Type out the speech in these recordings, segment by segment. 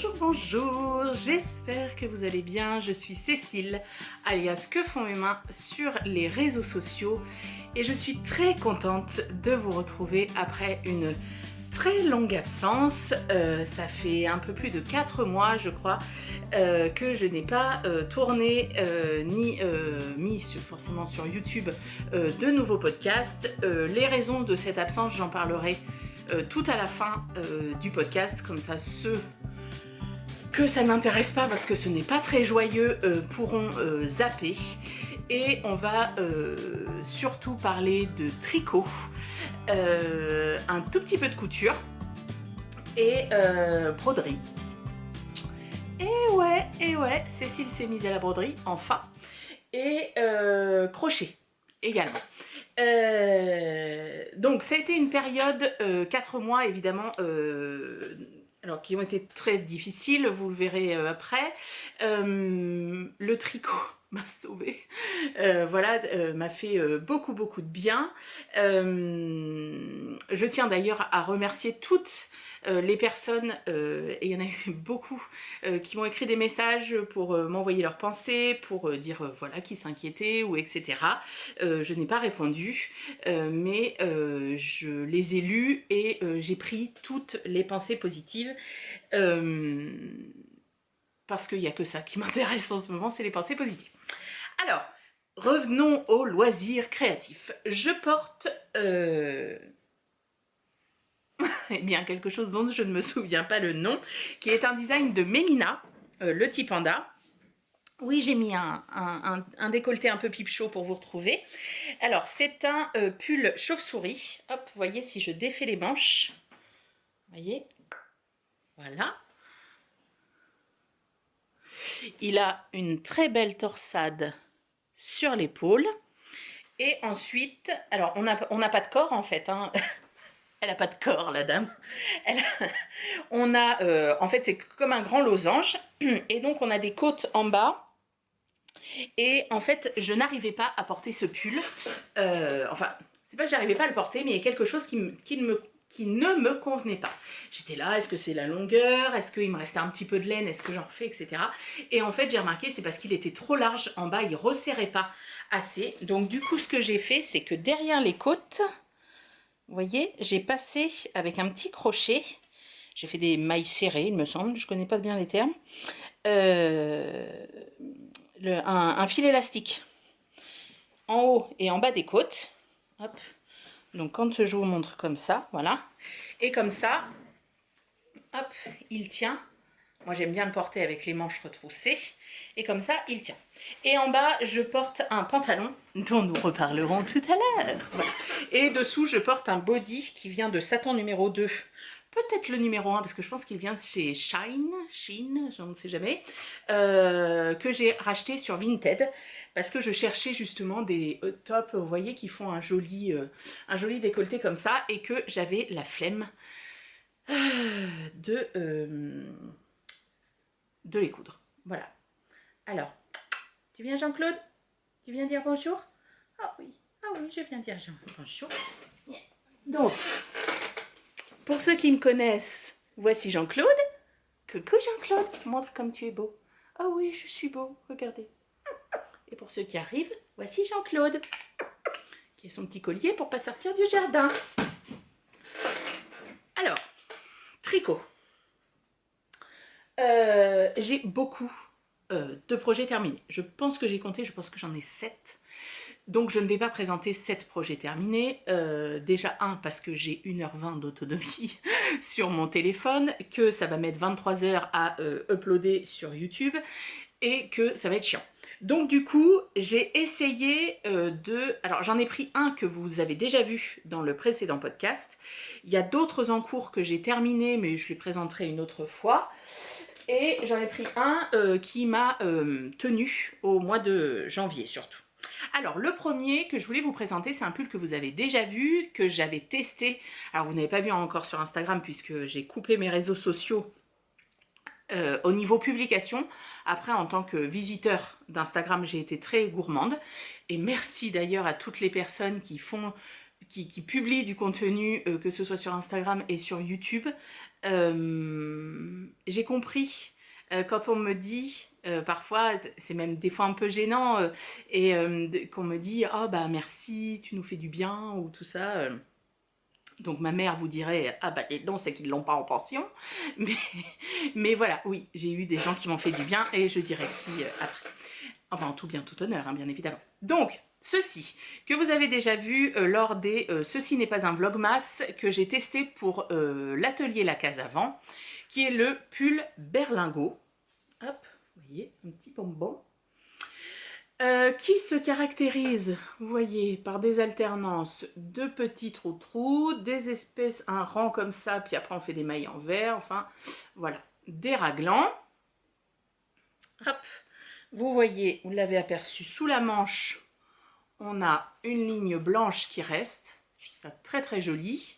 Bonjour, bonjour, j'espère que vous allez bien. Je suis Cécile, alias Que font mes mains sur les réseaux sociaux et je suis très contente de vous retrouver après une très longue absence. Ça fait un peu plus de 4 mois, je crois, que je n'ai pas tourné ni mis forcément sur YouTube de nouveaux podcasts. Les raisons de cette absence, j'en parlerai tout à la fin du podcast, comme ça ceux que ça n'intéresse pas parce que ce n'est pas très joyeux pourront zapper. Et on va surtout parler de tricot, un tout petit peu de couture et broderie. Et ouais, Cécile s'est mise à la broderie, enfin. Et crochet également. Donc ça a été une période, 4 mois évidemment, alors qui ont été très difficiles, vous le verrez après. Le tricot m'a sauvée, voilà, m'a fait beaucoup de bien. Je tiens d'ailleurs à remercier toutes les personnes, et il y en a eu beaucoup, qui m'ont écrit des messages pour m'envoyer leurs pensées, pour dire voilà, qui s'inquiétaient ou etc. Je n'ai pas répondu, mais je les ai lus et j'ai pris toutes les pensées positives, parce qu'il n'y a que ça qui m'intéresse en ce moment, c'est les pensées positives. Alors, revenons aux loisirs créatifs. Je porte eh bien, quelque chose dont je ne me souviens pas le nom, qui est un design de Mémina, le petit panda. Oui, j'ai mis un décolleté un peu pipe chaud pour vous retrouver. Alors, c'est un pull chauve-souris. Hop, vous voyez, si je défais les manches, vous voyez, voilà. Il a une très belle torsade sur l'épaule. Et ensuite, alors, on n'a pas de corps, en fait, hein. Elle n'a pas de corps, la dame. On a, en fait, c'est comme un grand losange. Et donc, on a des côtes en bas. Et en fait, je n'arrivais pas à porter ce pull. Enfin, c'est pas que j'arrivais pas à le porter, mais il y a quelque chose qui ne me convenait pas. J'étais là, est-ce que c'est la longueur? Est-ce qu'il me restait un petit peu de laine? Est-ce que j'en refais, etc. Et en fait, j'ai remarqué, c'est parce qu'il était trop large en bas, il resserrait pas assez. Donc du coup, ce que j'ai fait, c'est que derrière les côtes, vous voyez, j'ai passé avec un petit crochet. J'ai fait des mailles serrées, il me semble, je connais pas bien les termes. Un fil élastique en haut et en bas des côtes. Hop. Donc quand je vous montre comme ça, voilà. Et comme ça, hop, il tient. Moi j'aime bien le porter avec les manches retroussées. Et comme ça, il tient. Et en bas, je porte un pantalon dont nous reparlerons tout à l'heure. Voilà. Et dessous, je porte un body qui vient de Satan numéro 2. Peut-être le numéro 1, parce que je pense qu'il vient chez Shine, je ne sais jamais, que j'ai racheté sur Vinted, parce que je cherchais justement des tops, vous voyez, qui font un joli décolleté comme ça, et que j'avais la flemme de les coudre. Voilà. Alors, tu viens Jean-Claude? Tu viens dire bonjour? Ah oui, je viens dire bonjour. Donc, pour ceux qui me connaissent, voici Jean-Claude. Coucou Jean-Claude, montre comme tu es beau. Ah oui, je suis beau, regardez. Et pour ceux qui arrivent, voici Jean-Claude, qui a son petit collier pour pas sortir du jardin. Alors, tricot. J'ai beaucoup de projets terminés. Je pense que j'ai compté, je pense que j'en ai 7. Donc je ne vais pas présenter 7 projets terminés. Déjà parce que j'ai 1h20 d'autonomie sur mon téléphone, que ça va mettre 23 heures à uploader sur YouTube et que ça va être chiant. Donc du coup, j'ai essayé alors j'en ai pris un que vous avez déjà vu dans le précédent podcast. Il y a d'autres en cours que j'ai terminés, mais je les présenterai une autre fois. Et j'en ai pris un qui m'a tenu au mois de janvier surtout. Alors, le premier que je voulais vous présenter, c'est un pull que vous avez déjà vu, que j'avais testé. Alors, vous n'avez pas vu encore sur Instagram puisque j'ai coupé mes réseaux sociaux au niveau publication. Après, en tant que visiteur d'Instagram, j'ai été très gourmande. Et merci d'ailleurs à toutes les personnes qui publient du contenu, que ce soit sur Instagram et sur YouTube. j'ai compris quand on me dit, parfois, c'est même des fois un peu gênant, qu'on me dit «Oh bah merci, tu nous fais du bien» ou tout ça. Donc ma mère vous dirait «Ah bah non, c'est qu'ils ne l'ont pas en pension». Mais, mais voilà, oui, j'ai eu des gens qui m'ont fait du bien et je dirais qui après. Enfin, en tout bien, tout honneur, hein, bien évidemment. Donc, ceci, que vous avez déjà vu lors des Ceci n'est pas un vlogmas que j'ai testé pour l'atelier La Case Avant, qui est le pull berlingot. Hop, vous voyez, un petit bonbon. Qui se caractérise, vous voyez, par des alternances de petits trous-trous, des espèces, un rang comme ça, puis après on fait des mailles en vert, enfin, voilà, des raglans. Hop, vous voyez, vous l'avez aperçu, sous la manche, on a une ligne blanche qui reste. Je trouve ça très très joli.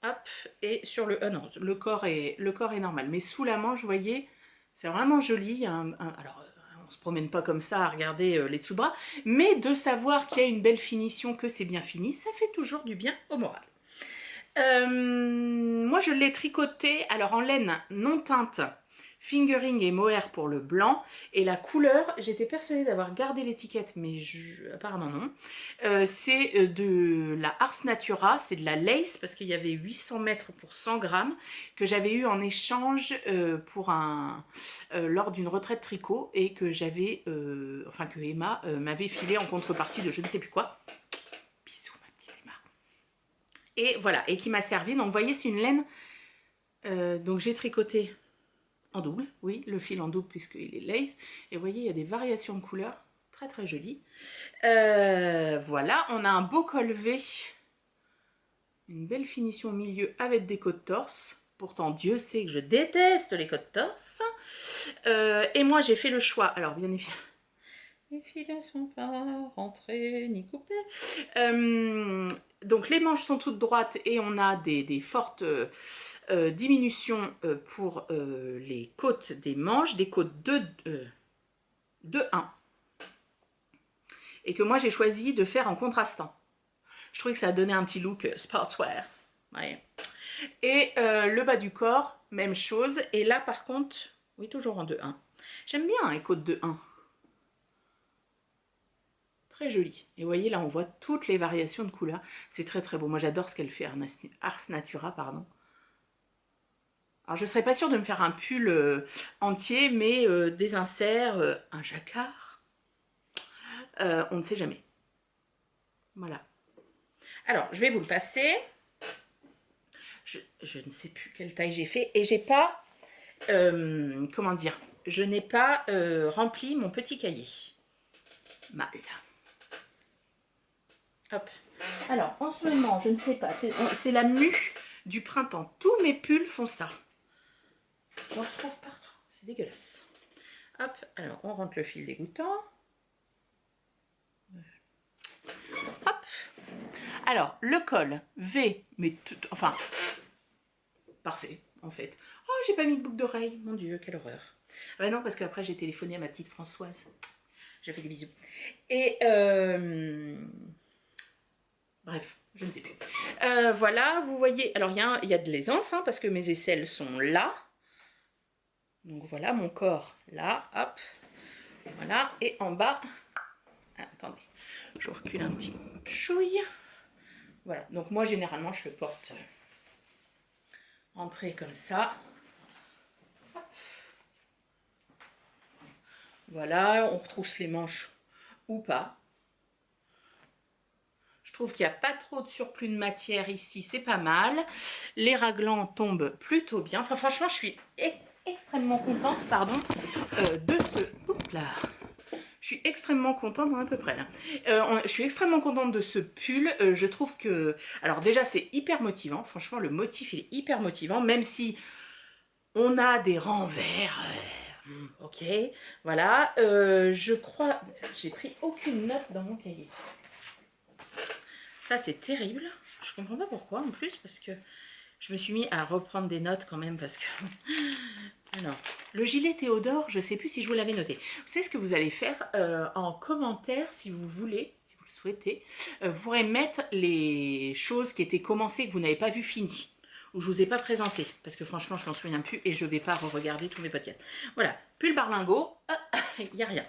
Hop, et sur le... non, le corps est normal. Mais sous la manche, vous voyez, c'est vraiment joli. Alors, on se promène pas comme ça à regarder les dessous-bras. Mais de savoir qu'il y a une belle finition, que c'est bien fini, ça fait toujours du bien au moral. Moi, je l'ai tricoté, alors en laine non teinte, fingering et mohair pour le blanc, et la couleur, j'étais persuadée d'avoir gardé l'étiquette, mais apparemment non. C'est de la Ars Natura, c'est de la lace, parce qu'il y avait 800 mètres pour 100 grammes, que j'avais eu en échange lors d'une retraite tricot, et que j'avais, enfin que Emma m'avait filé en contrepartie de je ne sais plus quoi. Bisous ma petite Emma. Et voilà, et qui m'a servi. Donc vous voyez, c'est une laine, donc j'ai tricoté en double, oui, le fil en double puisqu'il est lace. Et vous voyez, il y a des variations de couleurs, très très jolies. Voilà, on a un beau col V, une belle finition au milieu avec des côtes torse. Pourtant, Dieu sait que je déteste les côtes torse. Et moi, j'ai fait le choix, alors bien évidemment, les filets sont pas rentrés ni coupés. Donc les manches sont toutes droites et on a des fortes diminutions pour les côtes des manches, des côtes de 1. Et que moi j'ai choisi de faire en contrastant. Je trouvais que ça donnait un petit look sportswear. Ouais. Et le bas du corps, même chose. Et là par contre, oui, toujours en 2-1. J'aime bien les côtes de 1. Très joli. Et vous voyez, là, on voit toutes les variations de couleurs. C'est très très beau. Moi, j'adore ce qu'elle fait, Ars Natura, pardon. Alors, je ne serais pas sûre de me faire un pull entier, mais des inserts, un jacquard, on ne sait jamais. Voilà. Alors, je vais vous le passer. Je ne sais plus quelle taille j'ai fait. Et j'ai pas, comment dire, je n'ai pas rempli mon petit cahier. Mal. Hop. Alors, en ce moment, je ne sais pas, c'est la mue du printemps. Tous mes pulls font ça. On le retrouve partout, c'est dégueulasse. Hop, alors on rentre le fil dégoûtant. Hop. Alors, le col V, mais tout, enfin, parfait, en fait. Oh, j'ai pas mis de boucle d'oreille, mon Dieu, quelle horreur. Ah bah non, parce qu'après j'ai téléphoné à ma petite Françoise. J'ai fait des bisous. Et bref, je ne sais plus. Voilà, vous voyez, alors il y a de l'aisance, hein, parce que mes aisselles sont là. Donc voilà, mon corps là, hop. Voilà, et en bas, ah, attendez, je recule un petit chouille. Voilà, donc moi généralement je le porte rentré comme ça. Voilà, on retrousse les manches ou pas. Je trouve qu'il n'y a pas trop de surplus de matière ici, c'est pas mal. Les raglans tombent plutôt bien. Enfin franchement, je suis extrêmement contente, pardon, de ce... Oups là. Je suis extrêmement contente, à peu près là. Je suis extrêmement contente de ce pull. Je trouve que... Alors déjà, c'est hyper motivant. Franchement, le motif, il est hyper motivant. Même si on a des rangs verts. Ok, voilà. Je crois... J'ai pris aucune note dans mon cahier. Ça, c'est terrible. Je comprends pas pourquoi, en plus, parce que je me suis mis à reprendre des notes quand même, parce que... Alors, le gilet Théodore, je ne sais plus si je vous l'avais noté. Vous savez ce que vous allez faire en commentaire, si vous voulez, si vous le souhaitez, vous pourrez mettre les choses qui étaient commencées et que vous n'avez pas vu finies. où je ne vous ai pas présenté, parce que franchement, je m'en souviens plus et je ne vais pas re-regarder tous mes podcasts. Voilà, pull Berlingot, il n'y a rien.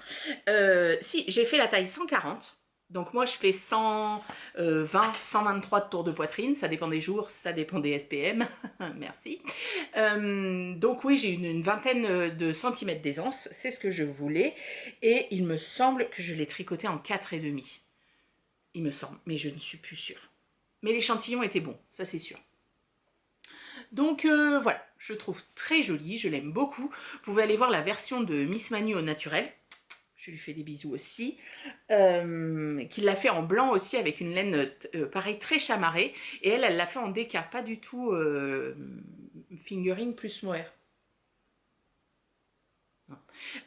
Si, j'ai fait la taille 140. Donc moi, je fais 120, 123 de tours de poitrine. Ça dépend des jours, ça dépend des SPM. Merci. Donc oui, j'ai une vingtaine de centimètres d'aisance. C'est ce que je voulais. Et il me semble que je l'ai tricoté en 4,5. Il me semble, mais je ne suis plus sûre. Mais l'échantillon était bon, ça c'est sûr. Donc voilà, je trouve très joli, je l'aime beaucoup. Vous pouvez aller voir la version de Miss Manu au naturel. Je lui fais des bisous aussi. Qu'il l'a fait en blanc aussi avec une laine pareil très chamarrée. Et elle l'a fait en déca, pas du tout fingering plus mohair.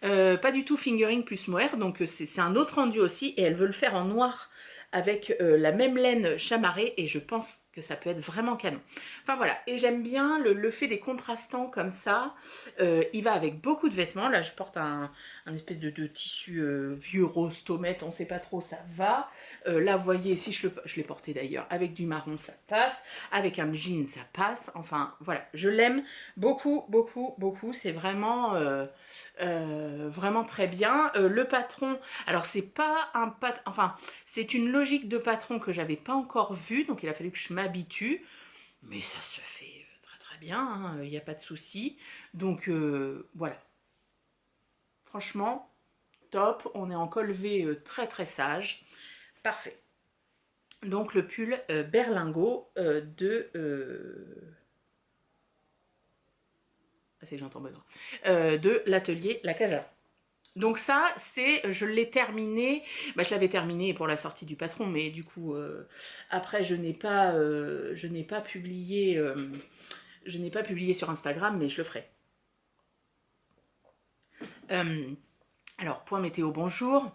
Pas du tout fingering plus mohair, donc c'est un autre rendu aussi. Et elle veut le faire en noir avec la même laine chamarrée et je pense que ça peut être vraiment canon. Enfin voilà, et j'aime bien le fait des contrastants comme ça. Il va avec beaucoup de vêtements. Là je porte un espèce de tissu vieux rose tomate, on ne sait pas trop, ça va. Là vous voyez, si je l'ai porté d'ailleurs, avec du marron ça passe, avec un jean ça passe. Enfin voilà, je l'aime beaucoup, beaucoup, beaucoup. C'est vraiment... vraiment très bien. Le patron, alors c'est pas un patron, enfin c'est une logique de patron que j'avais pas encore vue, donc il a fallu que je m'habitue, mais ça se fait très très bien, il n'y a pas de souci. Donc voilà, franchement top, on est en col V très très sage, parfait. Donc le pull berlingot c'est j'entends besoin, de l'atelier La Casa. Donc ça, je l'ai terminé, je l'avais terminé pour la sortie du patron, mais du coup, après, je n'ai pas publié, sur Instagram, mais je le ferai. Alors, point météo, bonjour.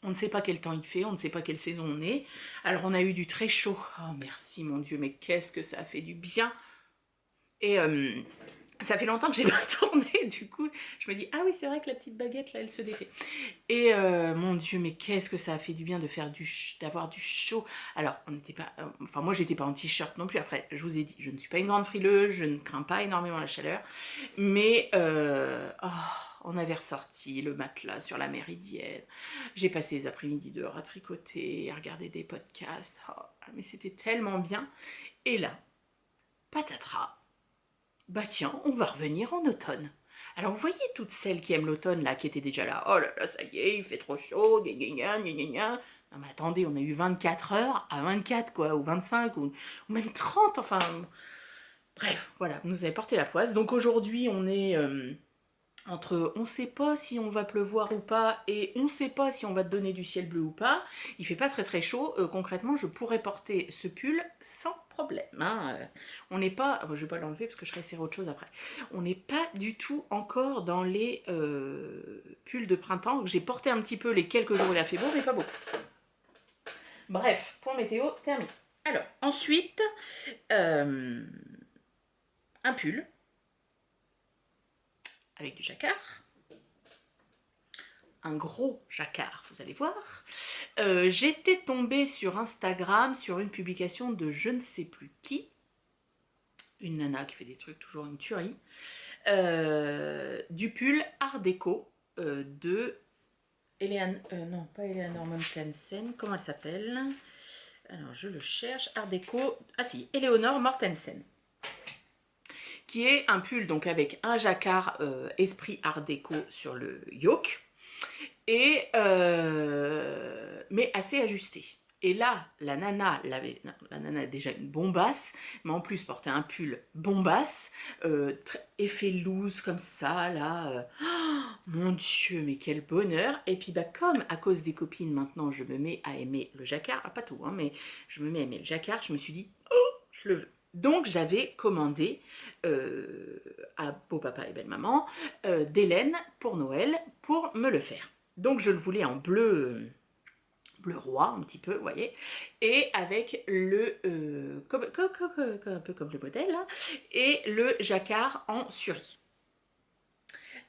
On ne sait pas quel temps il fait, on ne sait pas quelle saison on est. Alors, on a eu du très chaud. Oh, merci, mon Dieu, mais qu'est-ce que ça a fait du bien. Et ça fait longtemps que j'ai pas tourné, du coup, je me dis, ah oui, c'est vrai que la petite baguette, là, elle se défait. Et mon Dieu, mais qu'est-ce que ça a fait du bien de faire d'avoir du chaud. Alors, on n'était pas, enfin moi, j'étais pas en t-shirt non plus. Après, je vous ai dit, je ne suis pas une grande frileuse, je ne crains pas énormément la chaleur, mais oh, on avait ressorti le matelas sur la méridienne. J'ai passé les après-midi dehors à tricoter, à regarder des podcasts. Oh, mais c'était tellement bien. Et là, patatras. Bah tiens, on va revenir en automne. Alors vous voyez toutes celles qui aiment l'automne là, qui étaient déjà là, oh là là, ça y est, il fait trop chaud, gna gna gna gna gna. Non mais attendez, on a eu 24 heures à 24 quoi, ou 25, ou même 30, enfin... Bref, voilà, vous nous avez porté la poisse. Donc aujourd'hui, on est entre on sait pas si on va pleuvoir ou pas et on sait pas si on va te donner du ciel bleu ou pas. Il fait pas très très chaud. Concrètement, je pourrais porter ce pull sans problème. Hein. On n'est pas, je vais pas l'enlever parce que je serai serrer autre chose après. On n'est pas du tout encore dans les pulls de printemps. J'ai porté un petit peu les quelques jours où il a fait beau, mais pas beaucoup. Bref, point météo terminé. Alors ensuite, un pull avec du jacquard. Un gros jacquard, vous allez voir. J'étais tombée sur Instagram sur une publication de je ne sais plus qui, une nana qui fait des trucs toujours une tuerie, du pull Art Déco de non pas Eleanor Mortensen, comment elle s'appelle? Alors je le cherche, Art Déco, ah si, Eleanor Mortensen, qui est un pull donc avec un jacquard esprit Art Déco sur le yoke, et mais assez ajusté. Et là, la nana a déjà une bombasse, mais en plus portait un pull bombasse, effet loose comme ça, là. Oh, mon Dieu, mais quel bonheur. Et puis bah, comme à cause des copines, maintenant, je me mets à aimer le jacquard, pas tout, hein, mais je me mets à aimer le jacquard, je me suis dit, oh, je le veux. Donc j'avais commandé à beau papa et belle maman d'Hélène pour Noël pour me le faire. Donc je le voulais en bleu roi un petit peu, vous voyez, et avec le un peu comme le modèle là, et le jacquard en suri.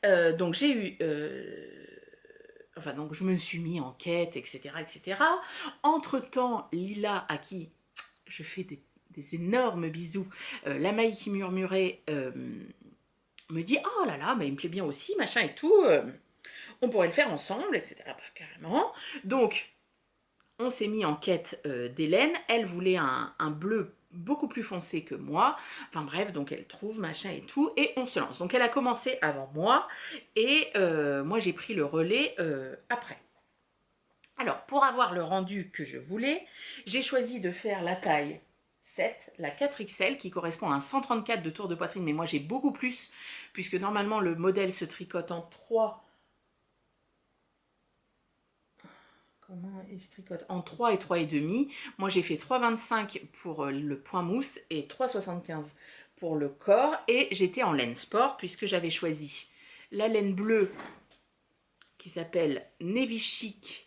Donc j'ai eu enfin donc je me suis mis en quête, etc., etc. Entre temps, Lila, à qui je fais des énormes bisous. La Maï qui murmurait me dit « Oh là là, mais il me plaît bien aussi, machin et tout, on pourrait le faire ensemble, etc. » Bah, carrément. Donc, on s'est mis en quête d'Hélène. Elle voulait un bleu beaucoup plus foncé que moi. Enfin bref, donc elle trouve, machin et tout. Et on se lance. Donc elle a commencé avant moi. Et moi, j'ai pris le relais après. Alors, pour avoir le rendu que je voulais, j'ai choisi de faire la taille 7, la 4XL, qui correspond à un 134 de tour de poitrine. Mais moi, j'ai beaucoup plus, puisque normalement, le modèle se tricote en 3. Comment il se tricote en 3 et 3,5. Moi, j'ai fait 3,25 pour le point mousse et 3,75 pour le corps. Et j'étais en laine sport, puisque j'avais choisi la laine bleue qui s'appelle Navy Chic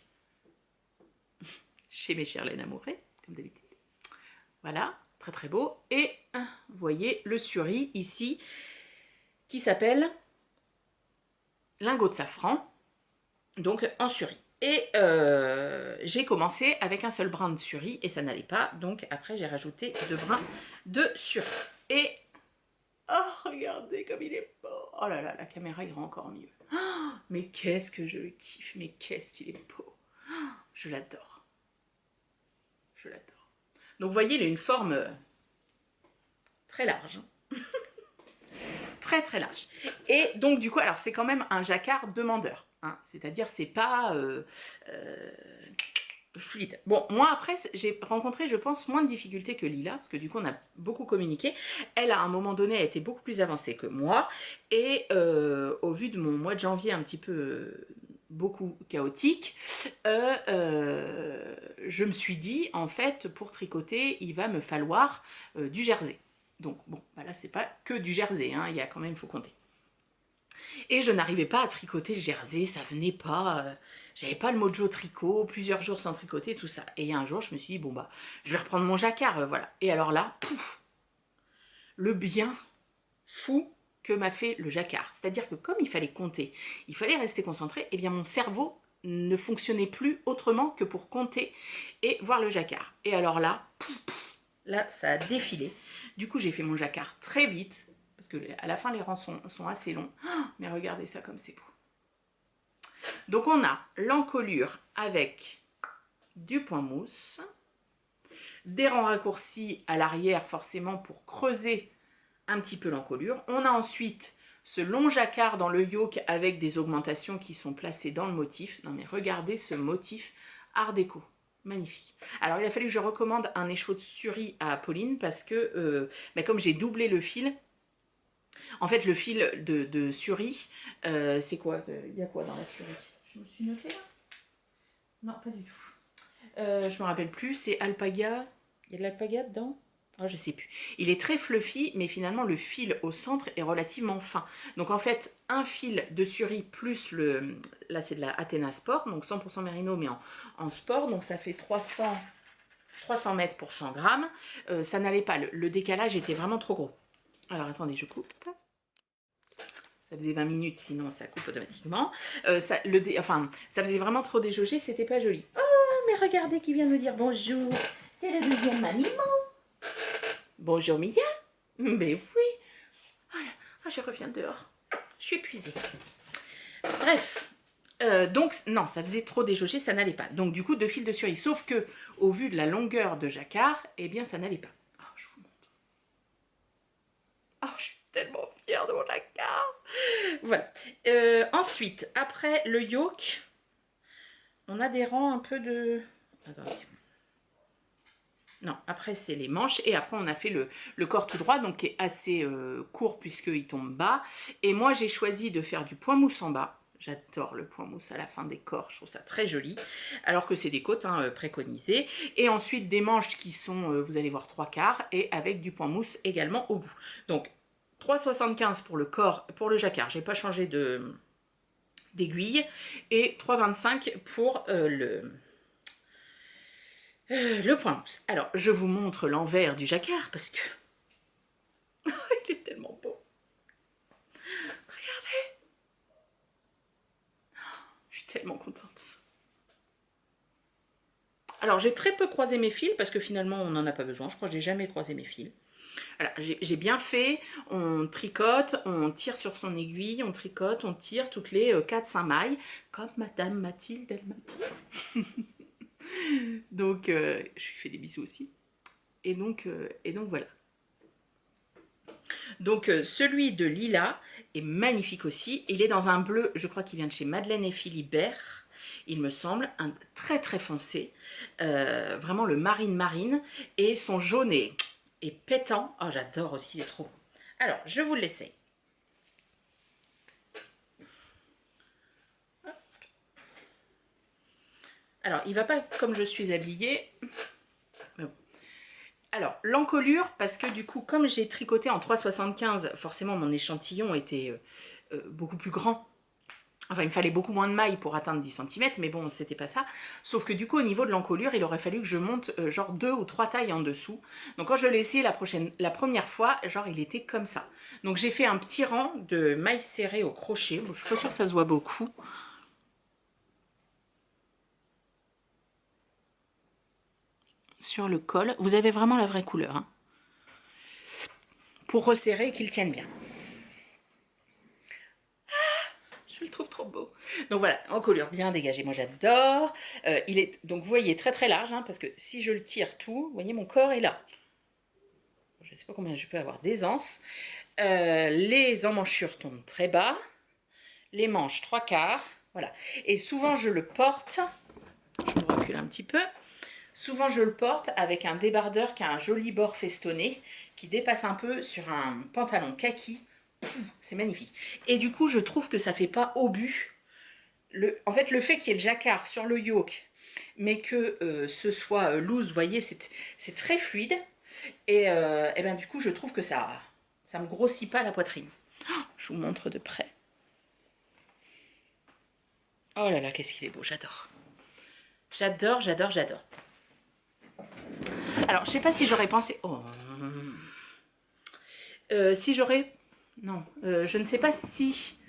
chez mes chères laines amourées, comme d'habitude. Voilà, très très beau. Et vous voyez le suri ici qui s'appelle lingot de safran, donc en suri. Et j'ai commencé avec un seul brin de suri et ça n'allait pas, donc après j'ai rajouté 2 brins de suri. Et oh, regardez comme il est beau. Oh là là, la caméra il rend encore mieux. Oh, mais qu'est-ce que je le kiffe, mais qu'est-ce qu'il est beau. Oh, je l'adore. Je l'adore. Donc vous voyez, il a une forme très large. Très très large. Et donc du coup, alors c'est quand même un jacquard demandeur. Hein, c'est-à-dire c'est pas fluide. Bon, moi après, j'ai rencontré, je pense, moins de difficultés que Lila, parce que du coup, on a beaucoup communiqué. Elle, à un moment donné, a été beaucoup plus avancée que moi. Et au vu de mon mois de janvier un petit peu beaucoup chaotique, je me suis dit, en fait, pour tricoter, il va me falloir du jersey. Donc, bon, bah là, c'est pas que du jersey, hein, il y a quand même, il faut compter. Et je n'arrivais pas à tricoter le jersey, ça venait pas, j'avais pas le mojo tricot, plusieurs jours sans tricoter, tout ça. Et un jour, je me suis dit, bon bah, je vais reprendre mon jacquard, voilà. Et alors là, pouf, le bien fou que m'a fait le jacquard. C'est-à-dire que comme il fallait compter, il fallait rester concentré, et bien mon cerveau ne fonctionnait plus autrement que pour compter et voir le jacquard. Et alors là, pouf, là, ça a défilé. Du coup, j'ai fait mon jacquard très vite, parce que à la fin, les rangs sont assez longs. Oh, mais regardez ça comme c'est beau. Donc, on a l'encolure avec du point mousse, des rangs raccourcis à l'arrière, forcément, pour creuser un petit peu l'encolure. On a ensuite ce long jacquard dans le yoke avec des augmentations qui sont placées dans le motif. Non, mais regardez ce motif art déco. Magnifique. Alors, il a fallu que je recommande un écheveau de suri à Pauline parce que, comme j'ai doublé le fil, en fait, le fil de suri, c'est quoi? Il y a quoi dans la suri? Je me suis noté là? Non, pas du tout. Je me rappelle plus, c'est alpaga. Il y a de l'alpaga dedans? Oh, je sais plus. Il est très fluffy, mais finalement le fil au centre est relativement fin. Donc en fait, un fil de suri plus le... Là c'est de la Athena Sport, donc 100% mérino, mais en sport. Donc ça fait 300 mètres pour 100 grammes. Ça n'allait pas, le décalage était vraiment trop gros. Alors attendez, je coupe. Ça faisait 20 minutes, sinon ça coupe automatiquement. Ça faisait vraiment trop déjaugé, c'était pas joli. Oh, mais regardez qui vient nous dire bonjour. C'est le deuxième mamie. Bonjour Mia. Mais oui. Ah, je reviens dehors. Je suis épuisée. Bref. Donc, non, ça faisait trop déjaugé, ça n'allait pas. Donc, du coup, 2 fils de suri. Sauf que, au vu de la longueur de jacquard, eh bien, ça n'allait pas. Oh, je vous montre. Oh, je suis tellement fière de mon jacquard. Voilà. Ensuite, après le yoke, on a des rangs un peu de... Attendez. Non, après c'est les manches et après on a fait le corps tout droit, donc qui est assez court puisqu'il tombe bas. Et moi j'ai choisi de faire du point mousse en bas. J'adore le point mousse à la fin des corps, je trouve ça très joli. Alors que c'est des côtes préconisées. Et ensuite des manches qui sont, vous allez voir, 3/4 et avec du point mousse également au bout. Donc 3,75 pour le corps, pour le jacquard, j'ai pas changé d'aiguille. Et 3,25 pour le point mousse. Alors, je vous montre l'envers du jacquard parce que il est tellement beau. Regardez. Je suis tellement contente. Alors j'ai très peu croisé mes fils parce que finalement on n'en a pas besoin. Je crois que j'ai jamais croisé mes fils. Voilà, j'ai bien fait, on tricote, on tire sur son aiguille, on tricote, on tire toutes les 4-5 mailles, comme Madame Mathilde, elle m'a dit. Donc, je lui fais des bisous aussi. Et donc voilà. Donc celui de Lila est magnifique aussi. Il est dans un bleu, je crois qu'il vient de chez Madeleine et Philibert, il me semble, un très très foncé. Vraiment le marine marine. Et son jaune est pétant. Oh, j'adore aussi, il est trop beau. Alors, je vous l'essaye. Alors, il va pas comme je suis habillée. Alors, l'encolure, parce que du coup, comme j'ai tricoté en 3,75, forcément mon échantillon était beaucoup plus grand. Enfin, il me fallait beaucoup moins de mailles pour atteindre 10 cm, mais bon, c'était pas ça. Sauf que du coup, au niveau de l'encolure, il aurait fallu que je monte genre 2 ou 3 tailles en dessous. Donc quand je l'ai essayé la première fois, genre il était comme ça. Donc j'ai fait un petit rang de mailles serrées au crochet. Bon, je suis pas sûre que ça se voit beaucoup. Sur le col, vous avez vraiment la vraie couleur. Hein, pour resserrer et qu'il tienne bien. Je le trouve trop beau. Donc voilà, encolure bien dégagée, moi j'adore. Il est, donc vous voyez, très très large, hein, parce que si je le tire tout, vous voyez, mon corps est là. Je ne sais pas combien je peux avoir d'aisance. Les emmanchures tombent très bas. Les manches 3/4. Voilà. Et souvent je le porte, je vous recule un petit peu. Souvent je le porte avec un débardeur qui a un joli bord festonné, qui dépasse un peu sur un pantalon kaki. C'est magnifique. Et du coup, je trouve que ça fait pas obus. En fait, le fait qu'il y ait le jacquard sur le yoke, mais que ce soit loose, vous voyez, c'est très fluide. Et ben, du coup, je trouve que ça me grossit pas la poitrine. Oh, je vous montre de près. Oh là là, qu'est-ce qu'il est beau, j'adore. J'adore, j'adore, j'adore. Alors, je sais pas si j'aurais pensé... Oh. Si j'aurais... Non, je ne sais pas si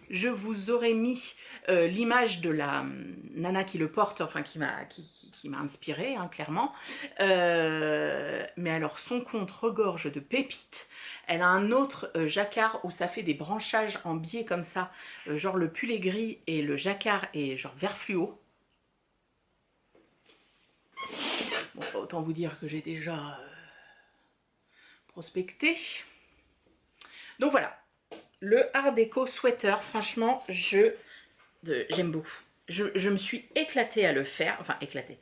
je vous aurais mis l'image de la nana qui le porte, enfin qui m'a inspirée, hein, clairement. Mais alors, son compte regorge de pépites. Elle a un autre jacquard où ça fait des branchages en biais comme ça, genre le pull est gris et le jacquard est genre vert fluo. Bon, autant vous dire que j'ai déjà prospecté. Donc voilà, le Art Déco Sweater, franchement, j'aime beaucoup. Je me suis éclatée à le faire, enfin éclatée.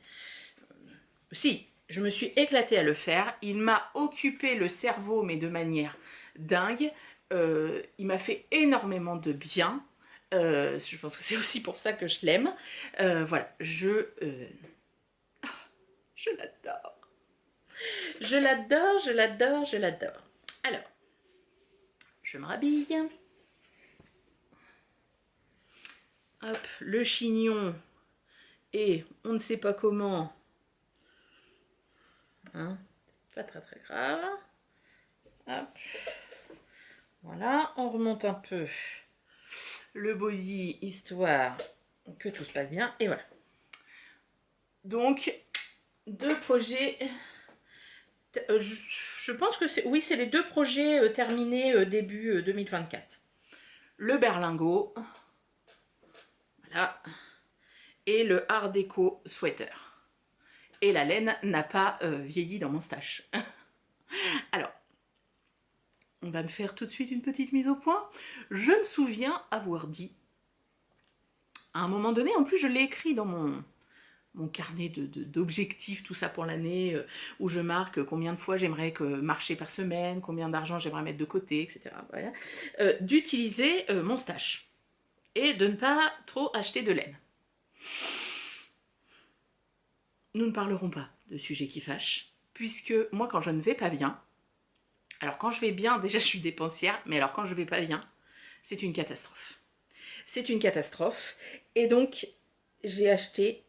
Si, je me suis éclatée à le faire. Il m'a occupé le cerveau, mais de manière dingue. Il m'a fait énormément de bien. Je pense que c'est aussi pour ça que je l'aime. Voilà, je l'adore. Je l'adore, je l'adore, je l'adore. Alors, je me rhabille. Hop, le chignon et on ne sait pas comment. Hein, pas très très grave. Hop. Voilà, on remonte un peu le body histoire que tout se passe bien. Et voilà. Donc, deux projets. Je pense que c'est... Oui, c'est les deux projets terminés début 2024. Le berlingot. Voilà. Et le Art Déco Sweater. Et la laine n'a pas vieilli dans mon stash. Alors, on va me faire tout de suite une petite mise au point. Je me souviens avoir dit, à un moment donné, en plus je l'ai écrit dans mon carnet d'objectifs, tout ça pour l'année, où je marque combien de fois j'aimerais marcher par semaine, combien d'argent j'aimerais mettre de côté, etc. Voilà. D'utiliser mon stash et de ne pas trop acheter de laine. Nous ne parlerons pas de sujets qui fâchent, puisque moi quand je ne vais pas bien, alors quand je vais bien, déjà je suis dépensière, mais alors quand je vais pas bien, c'est une catastrophe. C'est une catastrophe. Et donc, j'ai acheté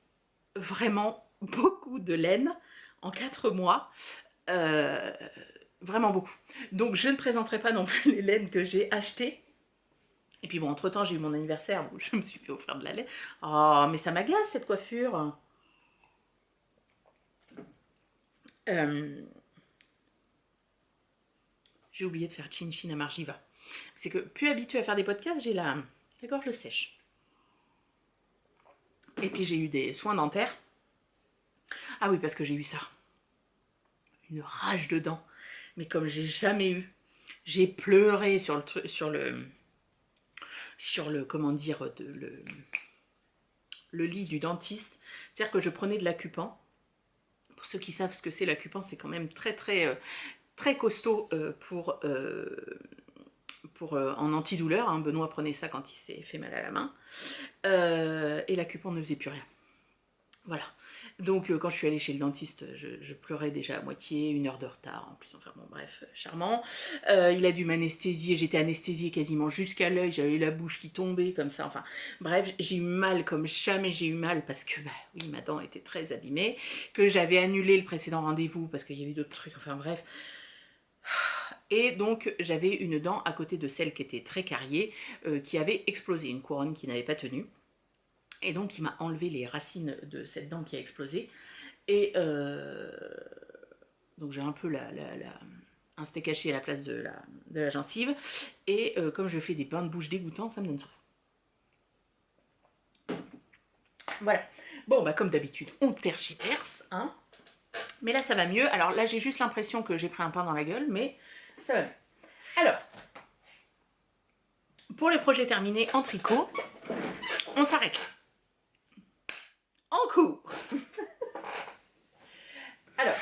vraiment beaucoup de laine en 4 mois. Vraiment beaucoup. Donc, je ne présenterai pas non plus les laines que j'ai achetées. Et puis bon, entre-temps, j'ai eu mon anniversaire où je me suis fait offrir de la laine. Oh, mais ça m'agace cette coiffure. J'ai oublié de faire chin chin à Margiva. C'est que plus habituée à faire des podcasts, j'ai la gorge sèche. Et puis j'ai eu des soins dentaires. Ah oui, parce que j'ai eu ça. Une rage de dents. Mais comme j'ai jamais eu. J'ai pleuré sur le comment dire, le lit du dentiste. C'est-à-dire que je prenais de l'acupan. Pour ceux qui savent ce que c'est l'acupan, c'est quand même très costaud en antidouleur. Hein. Benoît prenait ça quand il s'est fait mal à la main. Et l'acupan ne faisait plus rien. Voilà. Donc quand je suis allée chez le dentiste, je pleurais déjà à moitié, 1 heure de retard en plus, enfin bon bref, charmant. Il a dû m'anesthésier, j'étais anesthésiée quasiment jusqu'à l'œil, j'avais la bouche qui tombait comme ça, enfin bref, j'ai eu mal comme jamais j'ai eu mal parce que, bah oui, ma dent était très abîmée, que j'avais annulé le précédent rendez-vous parce qu'il y avait d'autres trucs, enfin bref. Et donc j'avais une dent à côté de celle qui était très cariée, qui avait explosé, une couronne qui n'avait pas tenu. Et donc il m'a enlevé les racines de cette dent qui a explosé. Et donc j'ai un peu un steak haché à la place de la gencive. Et comme je fais des bains de bouche dégoûtants, ça me donne soif. Voilà. Bon, bah comme d'habitude, on tergiverse, hein. Mais là, ça va mieux. Alors là, j'ai juste l'impression que j'ai pris un pain dans la gueule, mais ça va mieux. Alors, pour les projets terminés en tricot, on s'arrête. En cours. Alors,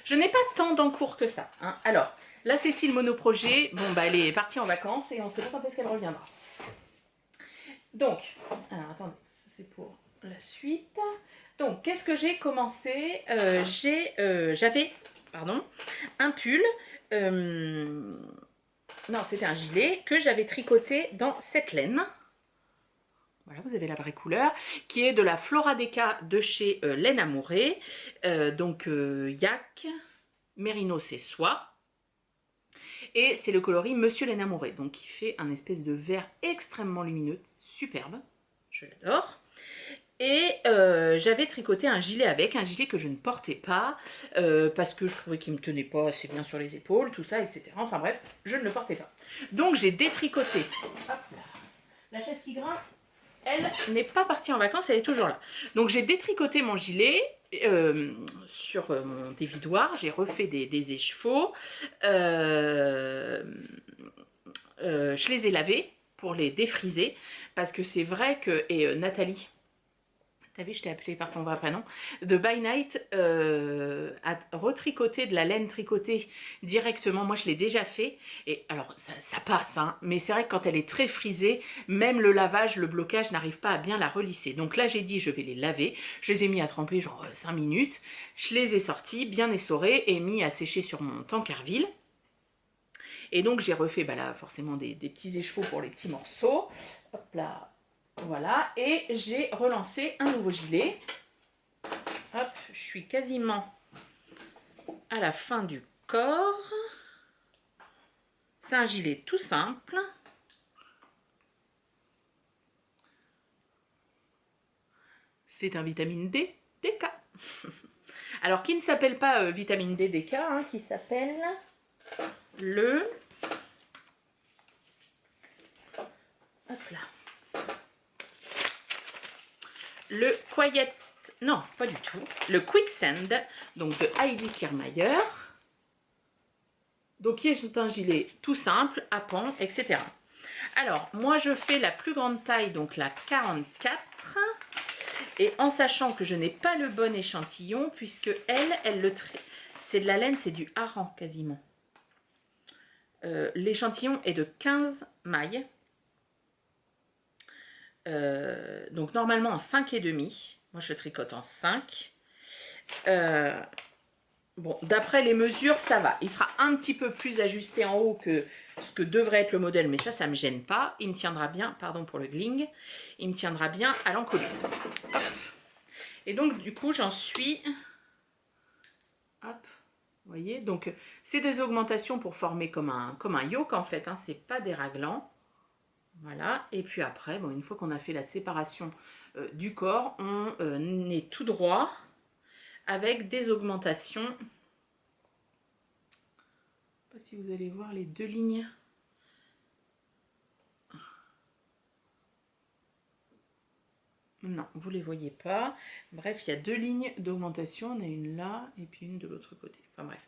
je n'ai pas tant d'encours que ça. Hein. Alors, la Cécile monoprojet, bon, bah, elle est partie en vacances et on ne sait pas quand est-ce qu'elle reviendra. Donc, alors attendez, ça c'est pour la suite. Donc, qu'est-ce que j'ai commencé? J'avais, un pull. Non, c'était un gilet que j'avais tricoté dans cette laine. Voilà, vous avez la vraie couleur, qui est de la Floradeka de chez Laine Amourée. Donc, Yak, Mérino, c'est soie. Et c'est le coloris Monsieur Laine Amourée, donc qui fait un espèce de vert extrêmement lumineux, superbe, je l'adore. Et j'avais tricoté un gilet avec, un gilet que je ne portais pas, parce que je trouvais qu'il ne me tenait pas assez bien sur les épaules, tout ça, etc. Enfin bref, je ne le portais pas. Donc j'ai détricoté. Hop là. La chaise qui grince, elle n'est pas partie en vacances, elle est toujours là. Donc j'ai détricoté mon gilet sur mon dévidoir, j'ai refait des écheveaux, je les ai lavés pour les défriser, parce que c'est vrai que, et Nathalie, t'as vu, je t'ai appelé par ton vrai prénom, de By Night a retricoté de la laine tricotée directement. Moi, je l'ai déjà fait. Et alors, ça passe, hein, mais c'est vrai que quand elle est très frisée, même le lavage, le blocage n'arrive pas à bien la relisser. Donc là, j'ai dit, je vais les laver. Je les ai mis à tremper genre 5 minutes. Je les ai sortis, bien essorés et mis à sécher sur mon tankerville. Et donc, j'ai refait, bah là, forcément, des petits écheveaux pour les petits morceaux. Hop là. Voilà, et j'ai relancé un nouveau gilet. Hop, je suis quasiment à la fin du corps. C'est un gilet tout simple. C'est un vitamine D DK. Alors, qui ne s'appelle pas vitamine D DK, hein, qui s'appelle le... Hop là. Le Quiet, non, pas du tout, le Quicksand, donc de Heidi Kiermaier, donc qui est un gilet tout simple, à pans, etc. Alors, moi je fais la plus grande taille, donc la 44, et en sachant que je n'ai pas le bon échantillon, puisque elle le traite, c'est de la laine, c'est du hareng quasiment. L'échantillon est de 15 mailles, donc normalement en 5,5. Moi, je tricote en 5. Bon, d'après les mesures, ça va. Il sera un petit peu plus ajusté en haut que ce que devrait être le modèle, mais ça ne me gêne pas. Il me tiendra bien, pardon pour le gling, il me tiendra bien à l'encolure. Et donc, du coup, j'en suis... Hop, vous voyez, donc c'est des augmentations pour former comme un yoke, en fait. Hein, c'est pas des raglans. Voilà, et puis après, bon, une fois qu'on a fait la séparation du corps, on est tout droit avec des augmentations. Je ne sais pas si vous allez voir les deux lignes. Non, vous ne les voyez pas. Bref, il y a deux lignes d'augmentation. On a une là et puis une de l'autre côté. Enfin bref.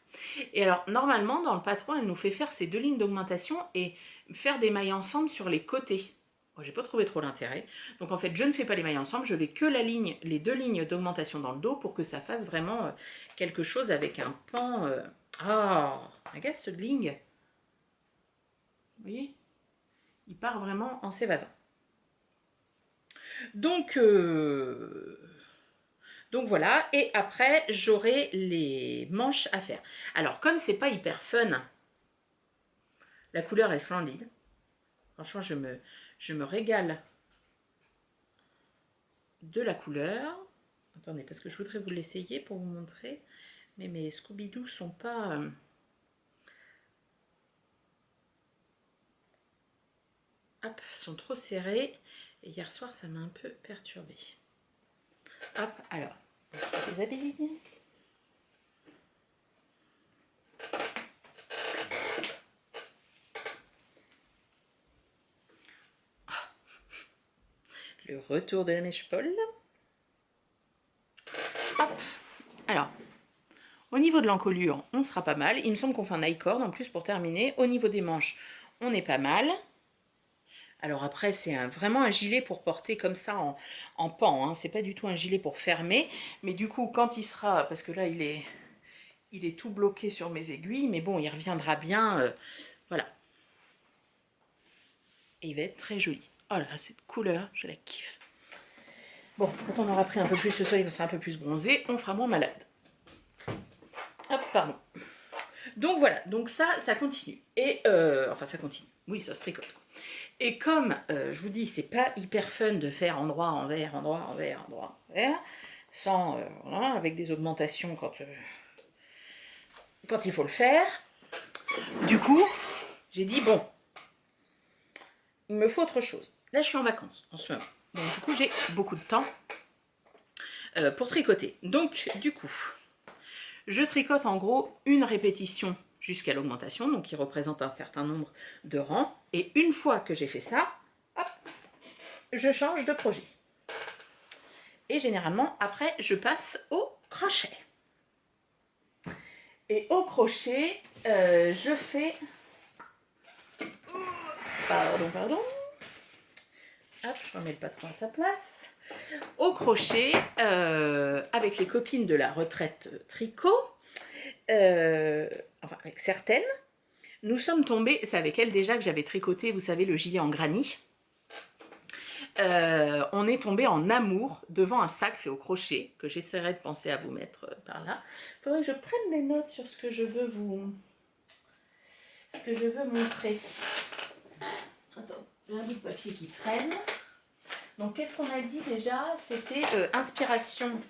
Et alors, normalement, dans le patron, elle nous fait faire ces deux lignes d'augmentation et faire des mailles ensemble sur les côtés. Moi, j'ai pas trouvé trop l'intérêt. Donc en fait, je ne fais pas les mailles ensemble. Je vais que les deux lignes d'augmentation dans le dos pour que ça fasse vraiment quelque chose avec un pan. Ah, regarde ce ligne. Vous voyez? Il part vraiment en s'évasant. Donc voilà, et après j'aurai les manches à faire. Alors comme c'est pas hyper fun, la couleur est splendide. Franchement, je me régale de la couleur. Attendez, parce que je voudrais vous l'essayer pour vous montrer. Mais mes Scooby-Doo sont pas... Hop, sont trop serrés. Et hier soir, ça m'a un peu perturbée. Hop, alors, je les habille. Le retour de la mèche folle. Hop. Alors, au niveau de l'encolure, on sera pas mal. Il me semble qu'on fait un I-cord en plus pour terminer. Au niveau des manches, on est pas mal. Alors après, c'est vraiment un gilet pour porter comme ça en pan. Hein. C'est pas du tout un gilet pour fermer. Mais du coup, quand il sera... Parce que là, il est tout bloqué sur mes aiguilles. Mais bon, il reviendra bien. Voilà. Et il va être très joli. Oh là là, cette couleur, je la kiffe. Bon, quand on aura pris un peu plus le soleil, on sera un peu plus bronzé, on fera moins malade. Hop, pardon. Donc voilà, donc ça continue. Et, enfin ça continue, oui, ça se tricote. Quoi. Et comme, je vous dis, c'est pas hyper fun de faire endroit, envers, endroit, envers, endroit, envers, sans, voilà, avec des augmentations quand il faut le faire. Du coup, j'ai dit, bon, il me faut autre chose. Là, je suis en vacances en ce moment. Donc du coup, j'ai beaucoup de temps pour tricoter. Donc du coup, je tricote en gros une répétition jusqu'à l'augmentation, donc qui représente un certain nombre de rangs. Et une fois que j'ai fait ça, hop, je change de projet. Et généralement, après, je passe au crochet. Et au crochet, je fais... Pardon. Hop, je remets le patron à sa place. Au crochet, avec les copines de la retraite tricot, enfin avec certaines, nous sommes tombés, c'est avec elle déjà que j'avais tricoté, vous savez, le gilet en granit. On est tombé en amour devant un sac fait au crochet, que j'essaierai de penser à vous mettre par là. Il faudrait que je prenne des notes sur ce que je veux montrer. Attends, j'ai un bout de papier qui traîne. Donc qu'est-ce qu'on a dit déjà? C'était inspiration.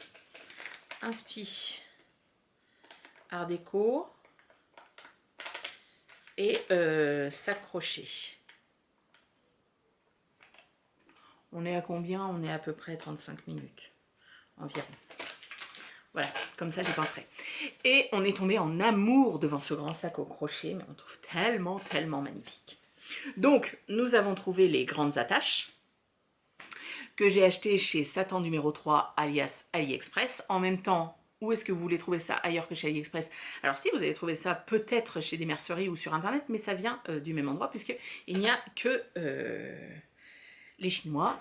Inspi. Art déco. Et sac crochet. On est à combien? On est à peu près 35 minutes environ. Voilà, comme ça j'y penserai. Et on est tombé en amour devant ce grand sac au crochet, mais on trouve tellement, tellement magnifique. Donc, nous avons trouvé les grandes attaches que j'ai achetées chez Satan numéro 3, alias AliExpress. En même temps, où est-ce que vous voulez trouver ça ailleurs que chez AliExpress? Alors si, vous allez trouver ça peut-être chez des merceries ou sur Internet, mais ça vient du même endroit, puisqu'il n'y a que les Chinois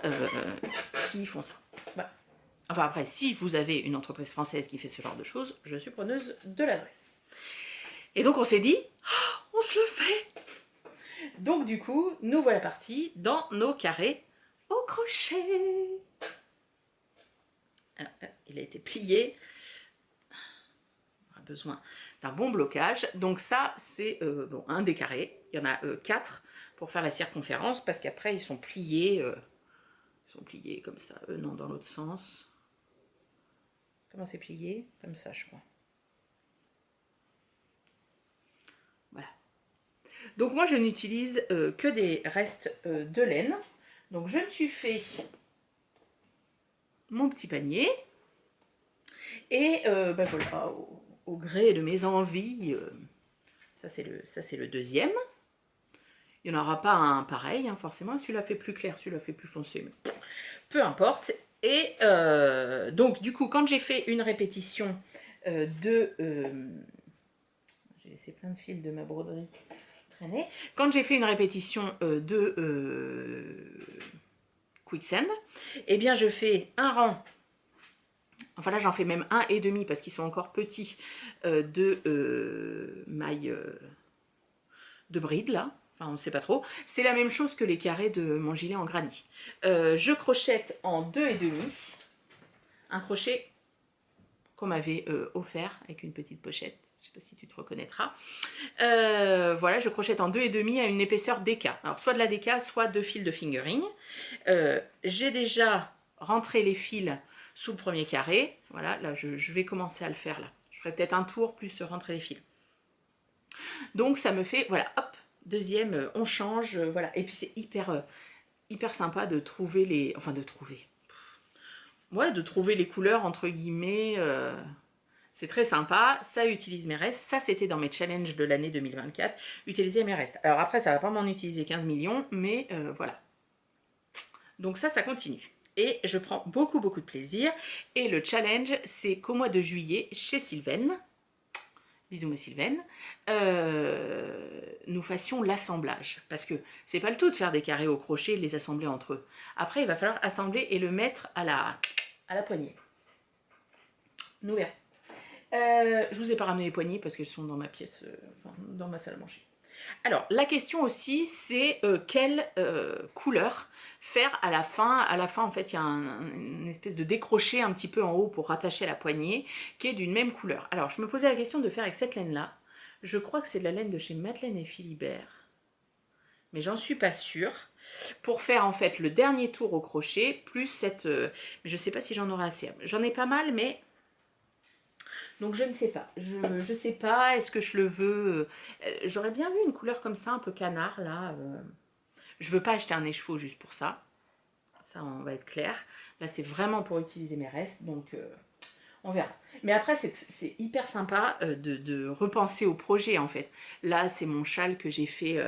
qui font ça. Voilà. Enfin après, si vous avez une entreprise française qui fait ce genre de choses, je suis preneuse de l'adresse. Et donc on s'est dit, oh, on se le fait. Donc du coup, nous voilà partis dans nos carrés au crochet. Alors, il a été plié. On a besoin d'un bon blocage. Donc ça, c'est bon, un des carrés. Il y en a 4 pour faire la circonférence, parce qu'après, ils sont pliés comme ça. Non, dans l'autre sens. Comment c'est plié? Comme ça, je crois. Voilà. Donc moi, je n'utilise que des restes de laine. Donc je me suis fait mon petit panier. Et ben voilà, au gré de mes envies, ça c'est le deuxième. Il n'y en aura pas un pareil, hein, forcément. Celui-là fait plus clair, celui-là fait plus foncé, mais peu importe. Et donc, du coup, quand j'ai fait une répétition de... j'ai laissé plein de fils de ma broderie traîner. Quand j'ai fait une répétition de Quicksand, eh bien, je fais un rang. Enfin là, j'en fais même un et demi parce qu'ils sont encore petits de mailles de bride, là. Enfin, on ne sait pas trop. C'est la même chose que les carrés de mon gilet en granit. Je crochette en 2,5. Un crochet qu'on m'avait offert avec une petite pochette. Je ne sais pas si tu te reconnaîtras. Voilà, je crochette en 2,5 à une épaisseur DK. Alors, soit de la DK, soit 2 fils de fingering. J'ai déjà rentré les fils sous le premier carré. Voilà, là, je vais commencer à le faire là. Je ferai peut-être un tour plus rentrer les fils. Donc, ça me fait, voilà, hop, deuxième, on change, voilà. Et puis, c'est hyper sympa de trouver les... Enfin, de trouver... Ouais, de trouver les couleurs, entre guillemets... C'est très sympa, ça utilise mes restes. Ça, c'était dans mes challenges de l'année 2024, utiliser mes restes. Alors après, ça va pas m'en utiliser 15 millions, mais voilà. Donc ça continue. Et je prends beaucoup de plaisir. Et le challenge, c'est qu'au mois de juillet, chez Sylvaine, bisous mes Sylvaine, nous fassions l'assemblage. Parce que c'est pas le tout de faire des carrés au crochet et de les assembler entre eux. Après, il va falloir assembler et le mettre à la poignée. Nous verrons. Je vous ai pas ramené les poignées parce qu'elles sont dans ma pièce, enfin, dans ma salle à manger. Alors, la question aussi, c'est quelle couleur faire à la fin. À la fin, en fait, il y a une espèce de décroché un petit peu en haut pour rattacher à la poignée qui est d'une même couleur. Alors, je me posais la question de faire avec cette laine-là. Je crois que c'est de la laine de chez Madeleine et Philibert, mais j'en suis pas sûre. Pour faire en fait le dernier tour au crochet, plus cette... mais je sais pas si j'en aurai assez. J'en ai pas mal, mais... Donc je ne sais pas, je sais pas, est-ce que je le veux, j'aurais bien vu une couleur comme ça, un peu canard là, je veux pas acheter un écheveau juste pour ça, on va être clair, là c'est vraiment pour utiliser mes restes, donc on verra. Mais après c'est hyper sympa de repenser au projet en fait, là c'est mon châle que j'ai fait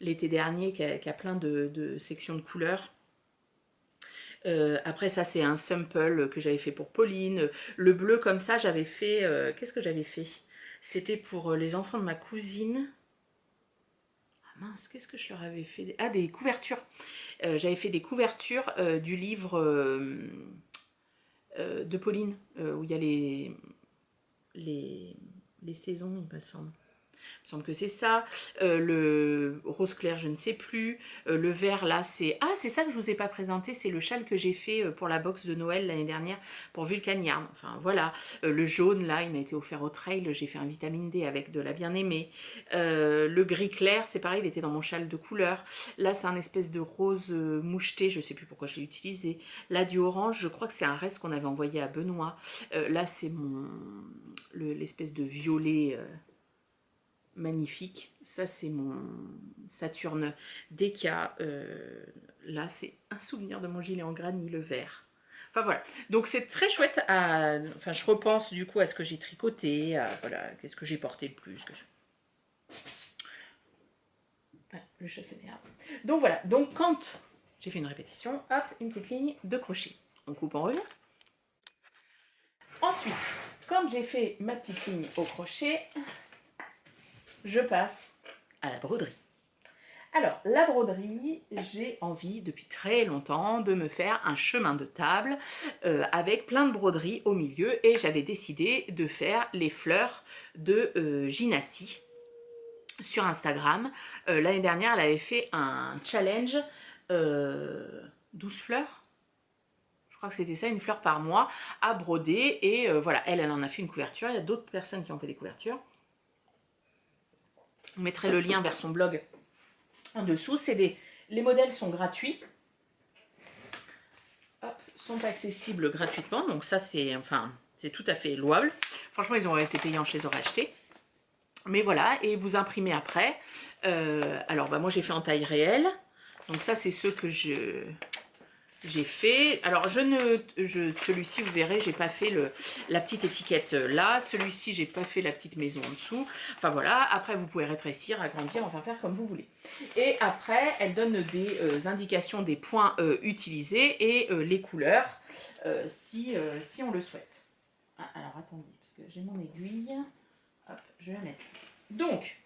l'été dernier qui a plein de sections de couleurs. Après ça c'est un sample que j'avais fait pour Pauline. Le bleu comme ça j'avais fait, qu'est-ce que j'avais fait? C'était pour les enfants de ma cousine. Ah mince, qu'est-ce que je leur avais fait? Ah, des couvertures. J'avais fait des couvertures du livre de Pauline, où il y a les saisons il me semble. Il me semble que c'est ça. Le rose clair, je ne sais plus. Le vert, là, c'est... Ah, c'est ça que je vous ai pas présenté. C'est le châle que j'ai fait pour la box de Noël l'année dernière pour Vulcan Yarn. Enfin, voilà. Le jaune, là, il m'a été offert au trail. J'ai fait un vitamine D avec de la bien-aimée. Le gris clair, c'est pareil, il était dans mon châle de couleur. Là, c'est un espèce de rose moucheté. Je ne sais plus pourquoi je l'ai utilisé. Là, du orange, je crois que c'est un reste qu'on avait envoyé à Benoît. Là, c'est l'espèce de violet... magnifique, ça c'est mon Saturne Deka, là c'est un souvenir de mon gilet en granit, le vert. Enfin voilà, donc c'est très chouette à... Enfin je repense du coup à ce que j'ai tricoté, à voilà, qu'est-ce que j'ai porté le plus. Ah, le chassé d'herbe. Donc voilà, donc quand j'ai fait une répétition, hop, une petite ligne de crochet. On coupe en revers. Ensuite, quand j'ai fait ma petite ligne au crochet, je passe à la broderie. Alors, la broderie, j'ai envie depuis très longtemps de me faire un chemin de table avec plein de broderies au milieu et j'avais décidé de faire les fleurs de Ginassi sur Instagram. L'année dernière, elle avait fait un challenge 12 fleurs. Je crois que c'était ça, une fleur par mois à broder et voilà, elle en a fait une couverture. Il y a d'autres personnes qui ont fait des couvertures. Je mettrai le lien vers son blog en dessous. Les modèles sont gratuits. Hop, sont accessibles gratuitement. Donc ça, c'est tout à fait louable. Franchement, ils ont été payants, je les aurais achetés. Mais voilà, et vous imprimez après. Alors, moi, j'ai fait en taille réelle. Donc ça, c'est ceux que j'ai fait, alors celui-ci vous verrez, j'ai pas fait la petite étiquette là, celui-ci j'ai pas fait la petite maison en dessous, enfin voilà, après vous pouvez rétrécir, agrandir, enfin faire comme vous voulez. Et après elle donne des indications des points utilisés et les couleurs si on le souhaite. Ah, alors attendez, parce que j'ai mon aiguille, hop, je vais la mettre. Donc,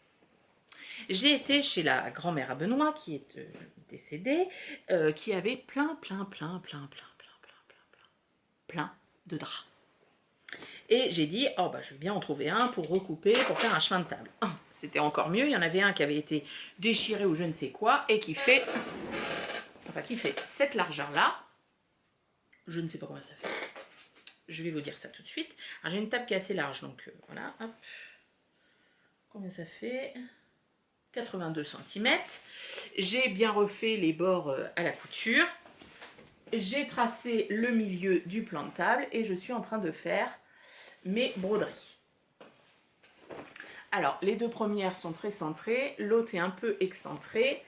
j'ai été chez la grand-mère à Benoît, qui est décédée, qui avait plein de draps. Et j'ai dit, oh bah je vais bien en trouver un pour recouper, pour faire un chemin de table. C'était encore mieux, il y en avait un qui avait été déchiré ou je ne sais quoi, et qui fait cette largeur-là. Je ne sais pas combien ça fait. Je vais vous dire ça tout de suite. J'ai une table qui est assez large, donc voilà, hop. Combien ça fait ? 82 cm. J'ai bien refait les bords à la couture. J'ai tracé le milieu du plan de table et je suis en train de faire mes broderies. Alors, les deux premières sont très centrées, l'autre est un peu excentrée.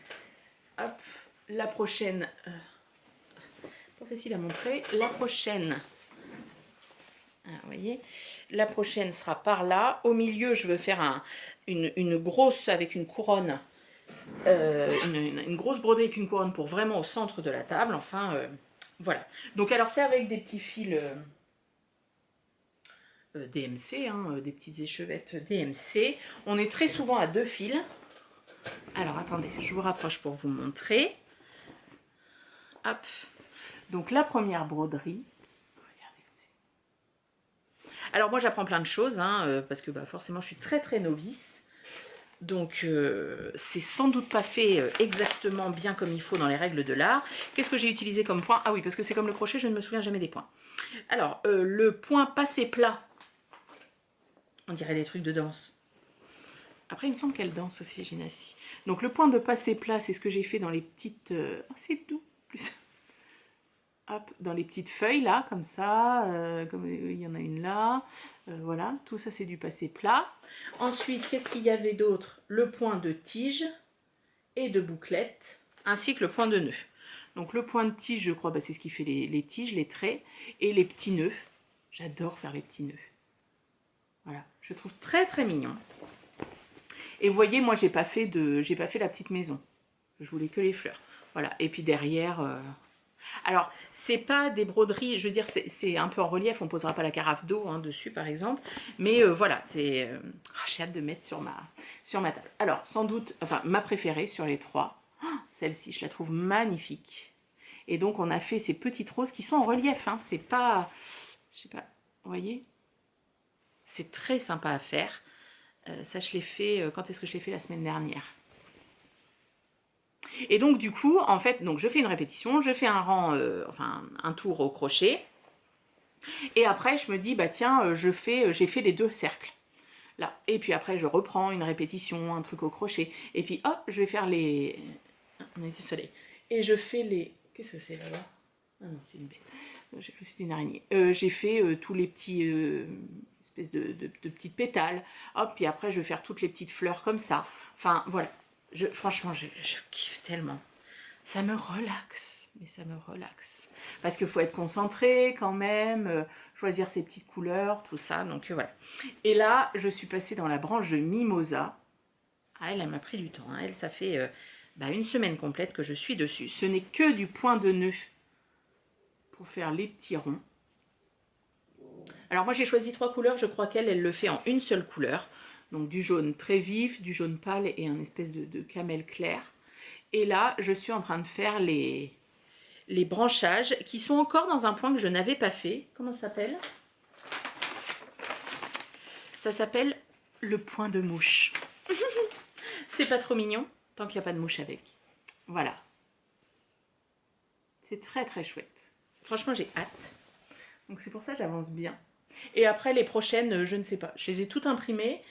Hop, la prochaine, pas facile à montrer, la prochaine, vous voyez, la prochaine sera par là. Au milieu, je veux faire une grosse avec une couronne, une grosse broderie avec une couronne pour vraiment au centre de la table. Enfin, voilà. Donc, alors, c'est avec des petits fils DMC, des petites échevettes DMC. On est très souvent à 2 fils. Alors, attendez, je vous rapproche pour vous montrer. Hop. Donc, la première broderie. Alors moi j'apprends plein de choses, parce que forcément je suis très novice. Donc c'est sans doute pas fait exactement bien comme il faut dans les règles de l'art. Qu'est-ce que j'ai utilisé comme point? Ah oui, parce que c'est comme le crochet, je ne me souviens jamais des points. Alors le point passé plat, on dirait des trucs de danse. Après il me semble qu'elle danse aussi, Génassi. Donc le point de passé plat, c'est ce que j'ai fait dans les petites... c'est doux, plus... Hop, dans les petites feuilles là, comme ça, comme il y en a une là, voilà, tout ça c'est du passé plat. Ensuite, qu'est-ce qu'il y avait d'autre? Le point de tige et de bouclette, ainsi que le point de nœud. Donc le point de tige, je crois, c'est ce qui fait les tiges, les traits, et les petits nœuds. J'adore faire les petits nœuds. Voilà, je trouve très mignon. Et vous voyez, moi j'ai pas fait la petite maison. Je voulais que les fleurs. Voilà, et puis derrière... Alors, c'est pas des broderies, je veux dire, c'est un peu en relief, on posera pas la carafe d'eau dessus par exemple, mais voilà, c'est... j'ai hâte de mettre sur ma table. Alors, sans doute, enfin, ma préférée sur les trois, celle-ci, je la trouve magnifique. Et donc, on a fait ces petites roses qui sont en relief, c'est pas... Je sais pas, vous voyez? C'est très sympa à faire. Ça, je l'ai fait, quand est-ce que je l'ai fait? La semaine dernière. Et donc du coup, en fait, donc je fais une répétition, je fais un rang, enfin un tour au crochet, et après je me dis, bah tiens, j'ai fait les 2 cercles, là. Et puis après je reprends une répétition, un truc au crochet, et puis hop, je vais faire les... On a du soleil. Et je fais les... Qu'est-ce que c'est là-bas? Ah non, c'est une bête. J'ai cru que c'était une araignée. J'ai fait tous les petits... espèces de petites pétales. Hop, puis après je vais faire toutes les petites fleurs comme ça. Enfin, voilà. Franchement, je kiffe tellement. Ça me relaxe, mais ça me relaxe. Parce qu'il faut être concentré quand même, choisir ses petites couleurs, tout ça, donc voilà. Et là, je suis passée dans la branche de Mimosa. Ah, elle m'a pris du temps, elle, ça fait une semaine complète que je suis dessus. Ce n'est que du point de nœud pour faire les petits ronds. Alors moi, j'ai choisi 3 couleurs, je crois qu'elle le fait en une seule couleur. Donc du jaune très vif, du jaune pâle et un espèce de camel clair. Et là, je suis en train de faire les branchages qui sont encore dans un point que je n'avais pas fait. Comment ça s'appelle? Ça s'appelle le point de mouche. C'est pas trop mignon, tant qu'il n'y a pas de mouche avec. Voilà. C'est très chouette. Franchement, j'ai hâte. Donc c'est pour ça que j'avance bien. Et après, les prochaines, je ne sais pas. Je les ai toutes imprimées.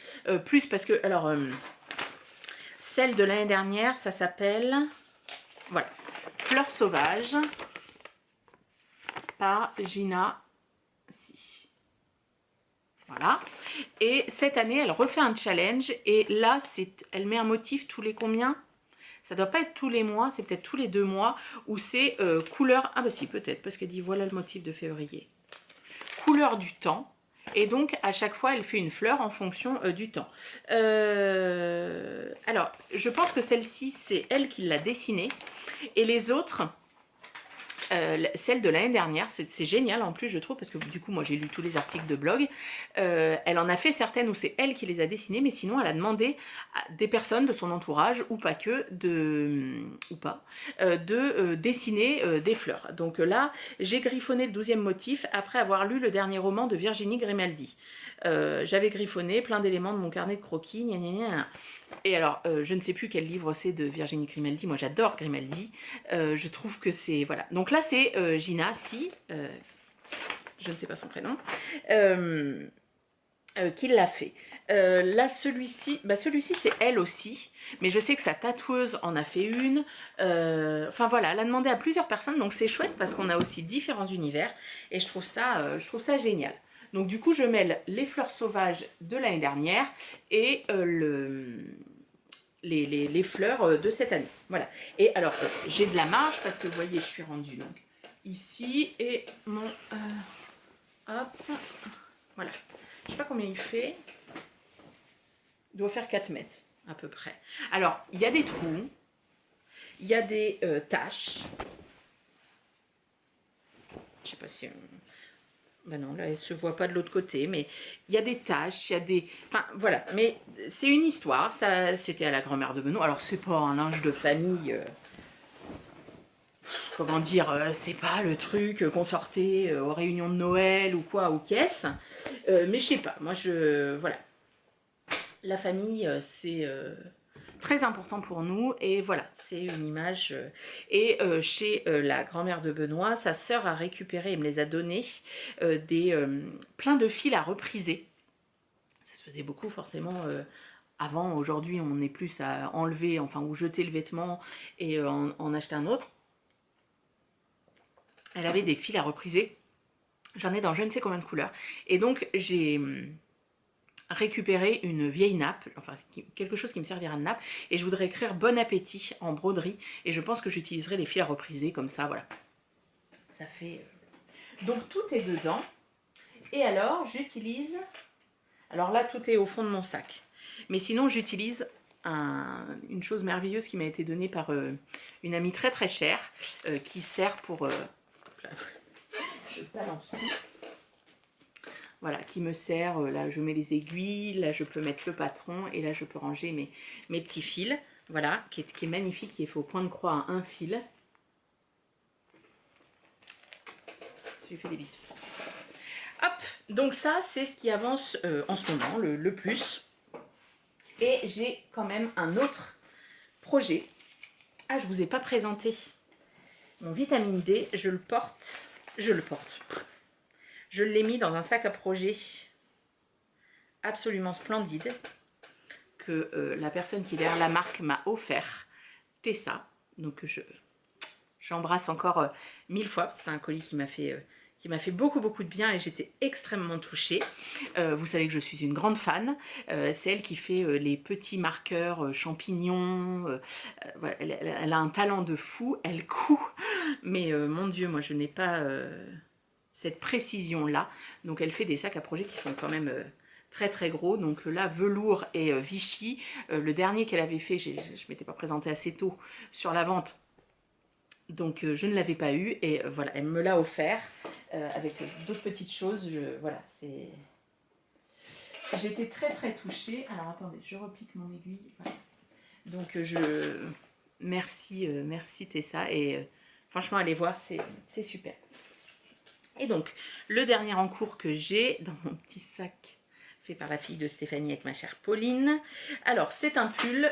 Plus parce que, alors, celle de l'année dernière, ça s'appelle... Voilà. Fleurs sauvages par Gina Si. Voilà. Et cette année, elle refait un challenge. Et là, elle met un motif tous les combien? Ça doit pas être tous les mois, c'est peut-être tous les 2 mois, où c'est couleur, ah bah si peut-être, parce qu'elle dit voilà le motif de février. Couleur du temps, et donc à chaque fois elle fait une fleur en fonction du temps. Alors, je pense que celle-ci, c'est elle qui l'a dessinée, et les autres... celle de l'année dernière, c'est génial en plus je trouve, parce que du coup moi j'ai lu tous les articles de blog, elle en a fait certaines où c'est elle qui les a dessinées, mais sinon elle a demandé à des personnes de son entourage, ou pas que, de dessiner des fleurs. Donc là j'ai griffonné le 12e motif après avoir lu le dernier roman de Virginie Grimaldi. J'avais griffonné plein d'éléments de mon carnet de croquis, gna gna gna. Et alors, je ne sais plus quel livre c'est de Virginie Grimaldi, moi j'adore Grimaldi, je trouve que c'est... Voilà. Donc là c'est Gina, si, je ne sais pas son prénom, qui l'a fait. Là celui-ci, celui-ci c'est elle aussi, mais je sais que sa tatoueuse en a fait une, enfin voilà, elle a demandé à plusieurs personnes, donc c'est chouette parce qu'on a aussi différents univers, et je trouve ça génial. Donc du coup je mêle les fleurs sauvages de l'année dernière et les fleurs de cette année. Voilà. Et alors, j'ai de la marge parce que vous voyez, je suis rendue donc ici et mon... hop, voilà. Je sais pas combien il fait. Il doit faire 4 mètres à peu près. Alors, il y a des trous, il y a des taches. Je sais pas si... Ben non, là, elle ne se voit pas de l'autre côté, mais il y a des taches, il y a des... Enfin, voilà, mais c'est une histoire, ça, c'était à la grand-mère de Benoît. Alors, c'est pas un linge de famille, comment dire, c'est pas le truc qu'on sortait aux réunions de Noël ou quoi, ou qu'est-ce. Mais je sais pas, moi, voilà. La famille, c'est... très important pour nous, et voilà, c'est une image. Et chez la grand-mère de Benoît, sa sœur a récupéré et me les a donnés plein de fils à repriser. Ça se faisait beaucoup forcément avant. Aujourd'hui on est plus à enlever, enfin, ou jeter le vêtement et en acheter un autre. Elle avait des fils à repriser, j'en ai dans je ne sais combien de couleurs, et donc j'ai récupérer une vieille nappe, enfin quelque chose qui me servira de nappe, et je voudrais écrire bon appétit en broderie, et je pense que j'utiliserai les fils à repriser comme ça, voilà. Ça fait... Donc tout est dedans, et alors j'utilise... Alors là tout est au fond de mon sac, mais sinon j'utilise une chose merveilleuse qui m'a été donnée par une amie très très chère, qui sert pour... je balance tout. Voilà, qui me sert, là je mets les aiguilles, là je peux mettre le patron, et là je peux ranger mes petits fils, voilà, qui est magnifique, qui est fait au point de croix à un fil. Je lui fais des bisous. Hop, donc ça c'est ce qui avance en ce moment le plus. Et j'ai quand même un autre projet. Ah, je ne vous ai pas présenté mon vitamine D, je le porte. Je l'ai mis dans un sac à projet absolument splendide que la personne qui est derrière la marque m'a offert, Tessa. Donc j'embrasse encore 1000 fois. C'est un colis qui m'a fait beaucoup de bien, et j'étais extrêmement touchée. Vous savez que je suis une grande fan. C'est elle qui fait les petits marqueurs champignons. Voilà, elle a un talent de fou, elle coud. Mais mon Dieu, moi je n'ai pas cette précision là. Donc elle fait des sacs à projet qui sont quand même très très gros. Donc là, velours et Vichy. Le dernier qu'elle avait fait, je ne m'étais pas présentée assez tôt sur la vente, donc je ne l'avais pas eu, et voilà, elle me l'a offert avec d'autres petites choses. Voilà, c'est... J'étais très très touchée. Alors attendez, je repique mon aiguille. Voilà. Donc merci Tessa, et franchement allez voir, c'est super. Et donc le dernier en cours que j'ai dans mon petit sac fait par la fille de Stéphanie avec ma chère Pauline, alors c'est un pull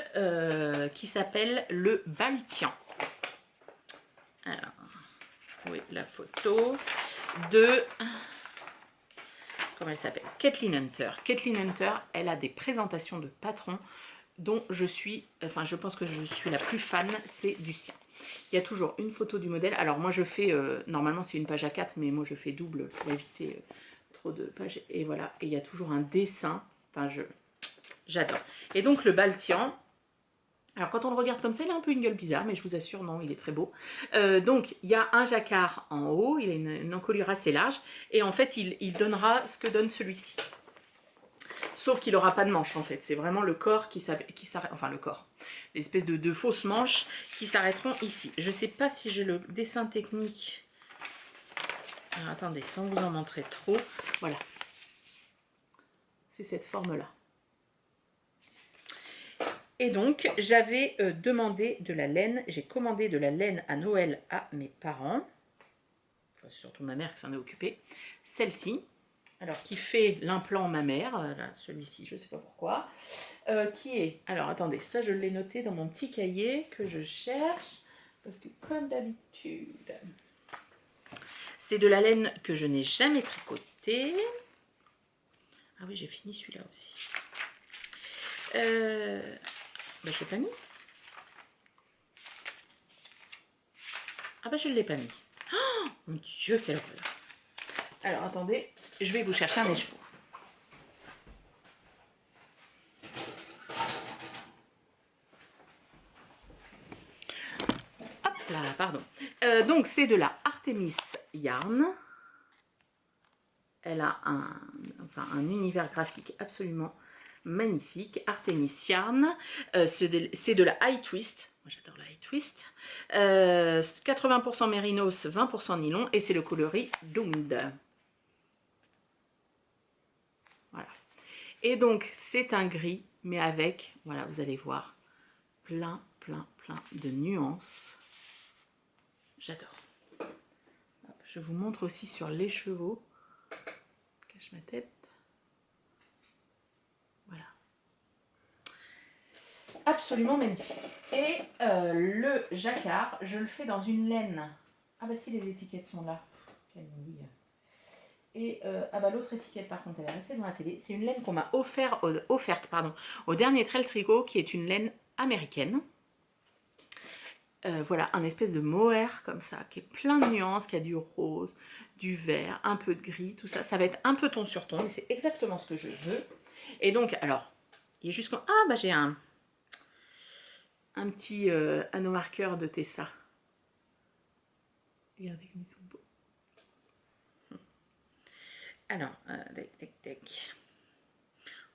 qui s'appelle le Baltian. Alors, oui, la photo de... Comment elle s'appelle? Kathleen Hunter. Kathleen Hunter, elle a des présentations de patrons dont je suis... Enfin, je pense que je suis la plus fan, c'est du sien. Il y a toujours une photo du modèle. Alors, moi, je fais... normalement, c'est une page A4, mais moi, je fais double pour éviter trop de pages. Et voilà. Et il y a toujours un dessin. Enfin, j'adore. Et donc, le Baltian... Alors quand on le regarde comme ça, il a un peu une gueule bizarre, mais je vous assure, non, il est très beau. Donc il y a un jacquard en haut, il a une encolure assez large, et en fait il donnera ce que donne celui-ci. Sauf qu'il n'aura pas de manche en fait, c'est vraiment le corps qui s'arrête, enfin le corps, l'espèce de fausses manches qui s'arrêteront ici. Je ne sais pas si j'ai le dessin technique. Alors attendez, sans vous en montrer trop, voilà. C'est cette forme-là. Et donc, j'avais demandé de la laine, j'ai commandé de la laine à Noël à mes parents. Enfin, c'est surtout ma mère qui s'en est occupée. Celle-ci, alors qui fait l'implant mammaire, celui-ci, je ne sais pas pourquoi, qui est, alors attendez, ça je l'ai noté dans mon petit cahier que je cherche, parce que comme d'habitude, c'est de la laine que je n'ai jamais tricotée. Ah oui, j'ai fini celui-là aussi. Ben, je l'ai pas mis. Ah bah je ne l'ai pas mis. Oh mon Dieu, quelle horreur. Alors attendez, je vais vous chercher un écheveau. Hop là, pardon. Donc c'est de la Artemis Yarn. Elle a un univers graphique absolument magnifique. Artemis Yarn. C'est de la High Twist. Moi j'adore la High Twist. 80% mérinos, 20% nylon. Et c'est le coloris Doomed. Voilà. Et donc c'est un gris, mais avec, voilà, vous allez voir, plein de nuances. J'adore. Je vous montre aussi sur l'écheveau. Cache ma tête. Voilà. Absolument magnifique. Et le jacquard, je le fais dans une laine. Ah bah si, les étiquettes sont là. Quelle nouille. Et ah bah l'autre étiquette par contre elle est restée dans la télé. C'est une laine qu'on m'a offerte au dernier Trail Tricot, qui est une laine américaine. Voilà, un espèce de mohair comme ça, qui est plein de nuances, qui a du rose, du vert, un peu de gris, tout ça. Ça va être un peu ton sur ton, mais c'est exactement ce que je veux. Et donc, alors, il est jusqu'en... Ah, bah j'ai un petit anneau marqueur de Tessa. Regardez comme ils sont beaux. Alors, tac.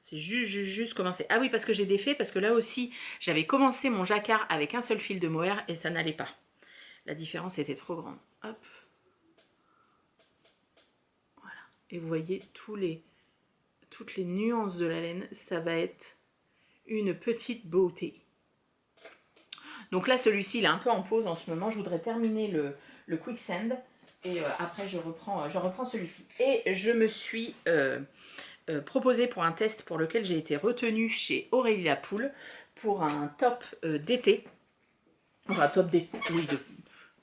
C'est juste commencé. Ah oui, parce que j'ai défait, parce que là aussi, j'avais commencé mon jacquard avec un seul fil de mohair et ça n'allait pas. La différence était trop grande. Hop. Voilà. Et vous voyez toutes les nuances de la laine, ça va être une petite beauté. Donc là, celui-ci, il est un peu en pause en ce moment. Je voudrais terminer le quicksand et après, je reprends celui-ci. Et je me suis proposé pour un test pour lequel j'ai été retenue chez Aurélie Lapoule pour un top d'été. Enfin, top d'été, oui,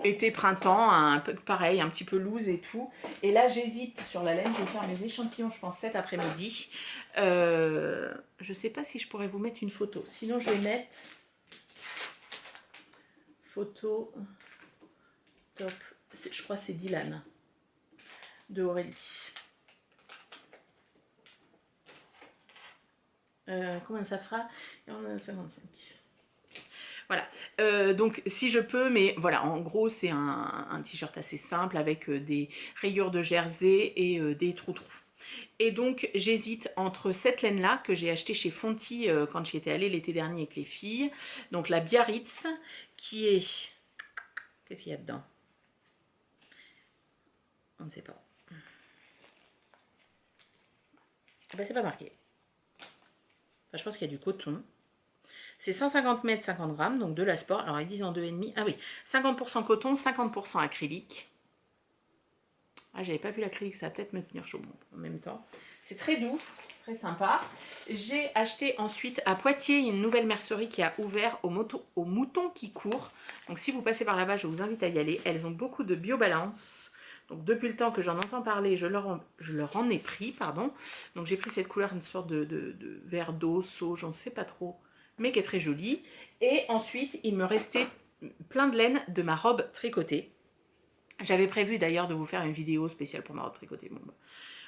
été-printemps, pareil, un petit peu loose et tout. Et là, j'hésite sur la laine. Je vais faire mes échantillons, je pense, cet après-midi. Je ne sais pas si je pourrais vous mettre une photo. Sinon, je vais mettre... Photo top, je crois que c'est Dylan de Aurélie. Combien ça fera? 55. Voilà, donc si je peux, mais voilà, en gros c'est un t-shirt assez simple avec des rayures de jersey et des trous-trous. Et donc j'hésite entre cette laine là que j'ai acheté chez Fonty quand j'y étais allée l'été dernier avec les filles, donc la Biarritz, qui est... Qu'est-ce qu'il y a dedans? On ne sait pas. Ah bah c'est pas marqué. Enfin, je pense qu'il y a du coton. C'est 150 mètres, 50 grammes, donc de la sport. Alors ils disent en 2,5. Ah oui, 50% coton, 50% acrylique. Ah, j'avais pas vu l'acrylique, ça va peut-être me tenir chaud en même temps. C'est très doux, très sympa. J'ai acheté ensuite à Poitiers une nouvelle mercerie qui a ouvert aux moutons qui courent. Donc si vous passez par là-bas, je vous invite à y aller. Elles ont beaucoup de biobalance. Donc depuis le temps que j'en entends parler, je leur en ai pris, pardon. Donc j'ai pris cette couleur, une sorte de vert d'eau, sauge, j'en sais pas trop, mais qui est très jolie. Et ensuite, il me restait plein de laine de ma robe tricotée. J'avais prévu d'ailleurs de vous faire une vidéo spéciale pour ma robe tricotée. Bon, bah,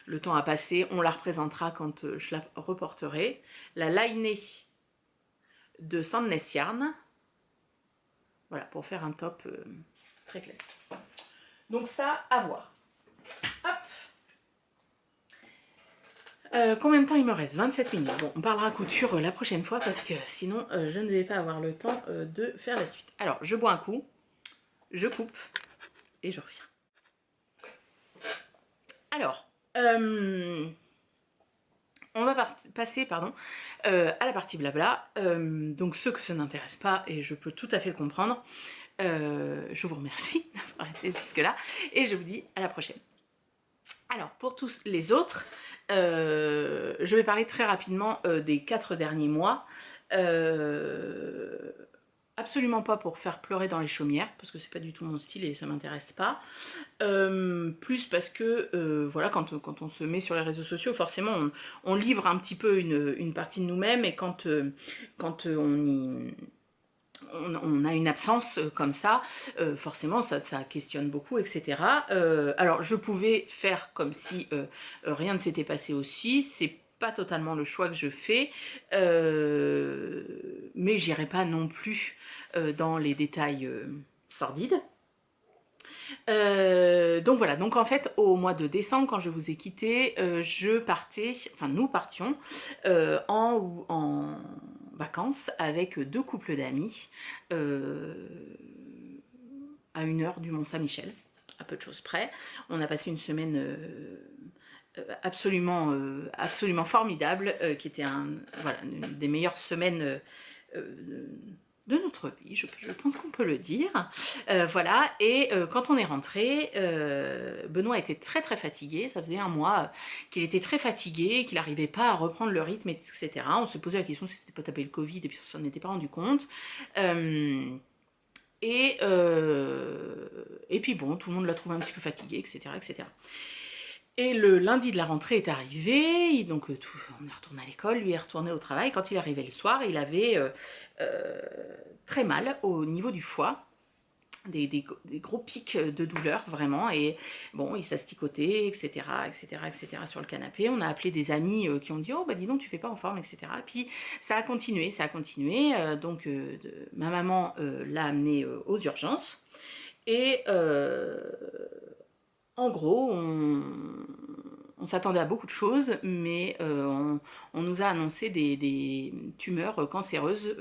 le temps a passé, on la représentera quand je la reporterai. La linée de Sandnes Yarn. Voilà, pour faire un top très classique. Donc ça, à voir. Hop. Combien de temps il me reste? 27 minutes. Bon, on parlera couture la prochaine fois parce que sinon je ne vais pas avoir le temps de faire la suite. Alors, je bois un coup, je coupe et je reviens. Alors, on va passer à la partie blabla. Donc ceux que ça n'intéresse pas, et je peux tout à fait le comprendre, je vous remercie d'avoir été jusque-là et je vous dis à la prochaine. Alors, pour tous les autres, je vais parler très rapidement des 4 derniers mois. Absolument pas pour faire pleurer dans les chaumières, parce que c'est pas du tout mon style et ça m'intéresse pas. Plus parce que, voilà, quand on se met sur les réseaux sociaux, forcément, on livre un petit peu une partie de nous-mêmes, et quand on a une absence comme ça, forcément ça questionne beaucoup, etc. Alors je pouvais faire comme si rien ne s'était passé aussi, c'est pas totalement le choix que je fais, mais j'irai pas non plus dans les détails sordides. Donc voilà, donc en fait au mois de décembre, quand je vous ai quitté, nous partions en vacances avec 2 couples d'amis à 1 heure du Mont-Saint-Michel, à peu de choses près. On a passé une semaine absolument formidable, qui était voilà, une des meilleures semaines de notre vie, je pense qu'on peut le dire. Voilà, et quand on est rentré, Benoît était très très fatigué, ça faisait 1 mois qu'il était très fatigué, qu'il n'arrivait pas à reprendre le rythme, etc. On se posait la question si c'était pas tapé le Covid, et puis on s'en était pas rendu compte. Et puis bon, tout le monde l'a trouvé un petit peu fatigué, etc., etc. Et le lundi de la rentrée est arrivé, donc on est retourné à l'école, lui est retourné au travail. Quand il arrivait le soir, il avait très mal au niveau du foie, des gros pics de douleur vraiment, et bon, il s'asticotait, etc., etc., etc. sur le canapé. On a appelé des amis qui ont dit « Oh, bah dis donc, tu fais pas en forme, etc. » Puis ça a continué, donc ma maman l'a amené aux urgences, et en gros, on s'attendait à beaucoup de choses, mais on nous a annoncé des tumeurs cancéreuses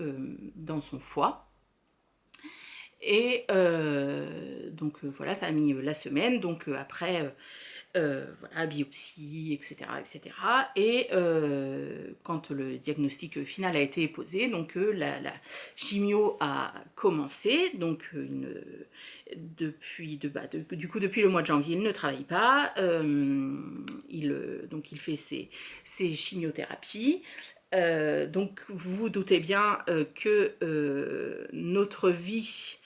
dans son foie. Et donc voilà, ça a mis la semaine, donc après voilà, biopsie, etc., etc. Et quand le diagnostic final a été posé, donc la chimio a commencé, donc depuis le mois de janvier, il ne travaille pas, donc il fait ses chimiothérapies. Donc vous vous doutez bien que notre vie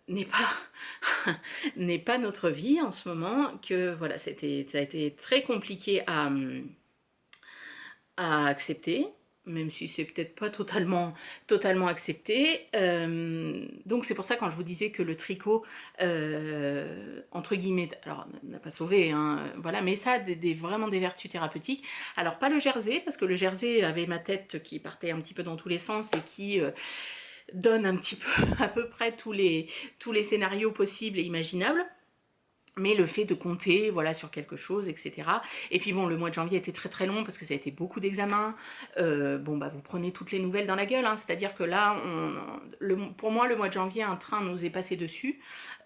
n'est pas notre vie en ce moment, que voilà, ça a été très compliqué à accepter, même si c'est peut-être pas totalement accepté. Donc c'est pour ça, quand je vous disais que le tricot, entre guillemets, alors n'a pas sauvé, hein, voilà, mais ça a vraiment des vertus thérapeutiques. Alors pas le jersey, parce que le jersey avait ma tête qui partait un petit peu dans tous les sens et qui donne un petit peu à peu près tous les scénarios possibles et imaginables. Mais le fait de compter, voilà, sur quelque chose, etc. Et puis bon, le mois de janvier était très très long parce que ça a été beaucoup d'examens. Bon, bah vous prenez toutes les nouvelles dans la gueule, hein. C'est-à-dire que là, pour moi, le mois de janvier, un train nous est passé dessus.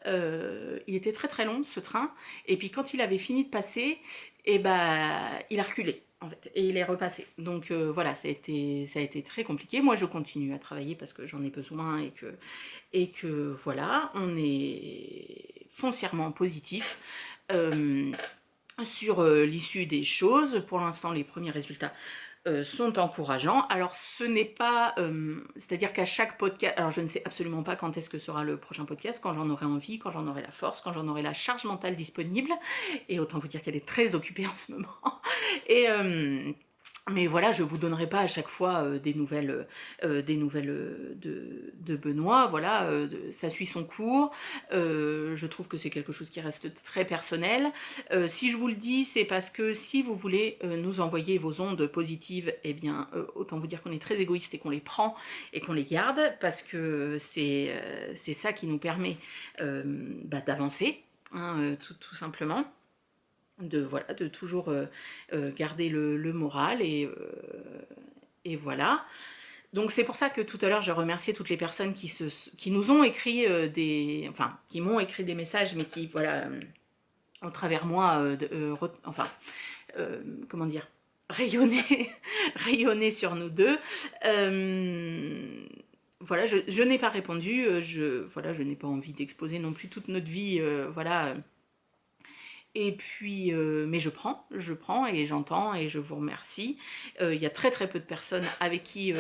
Il était très très long, ce train. Et puis quand il avait fini de passer, et bah, il a reculé, en fait, et il est repassé. Donc voilà, ça a été très compliqué. Moi, je continue à travailler parce que j'en ai besoin, et que voilà, on est foncièrement positif sur l'issue des choses. Pour l'instant, les premiers résultats sont encourageants. Alors ce n'est pas, c'est-à-dire qu'à chaque podcast, alors je ne sais absolument pas quand est-ce que sera le prochain podcast, quand j'en aurai envie, quand j'en aurai la force, quand j'en aurai la charge mentale disponible, et autant vous dire qu'elle est très occupée en ce moment. Mais voilà, je vous donnerai pas à chaque fois de Benoît. Voilà, ça suit son cours. Je trouve que c'est quelque chose qui reste très personnel. Si je vous le dis, c'est parce que si vous voulez nous envoyer vos ondes positives, eh bien, autant vous dire qu'on est très égoïste et qu'on les prend et qu'on les garde, parce que c'est ça qui nous permet d'avancer, hein, tout simplement. Voilà, de toujours garder le moral et voilà. Donc c'est pour ça que tout à l'heure je remerciais toutes les personnes qui nous ont écrit enfin qui m'ont écrit des messages, mais qui voilà au travers moi comment dire, rayonner rayonner sur nous deux. Voilà, je n'ai pas répondu, voilà, je n'ai pas envie d'exposer non plus toute notre vie, voilà. Et puis, mais je prends et j'entends et je vous remercie. Il y a très très peu de personnes avec qui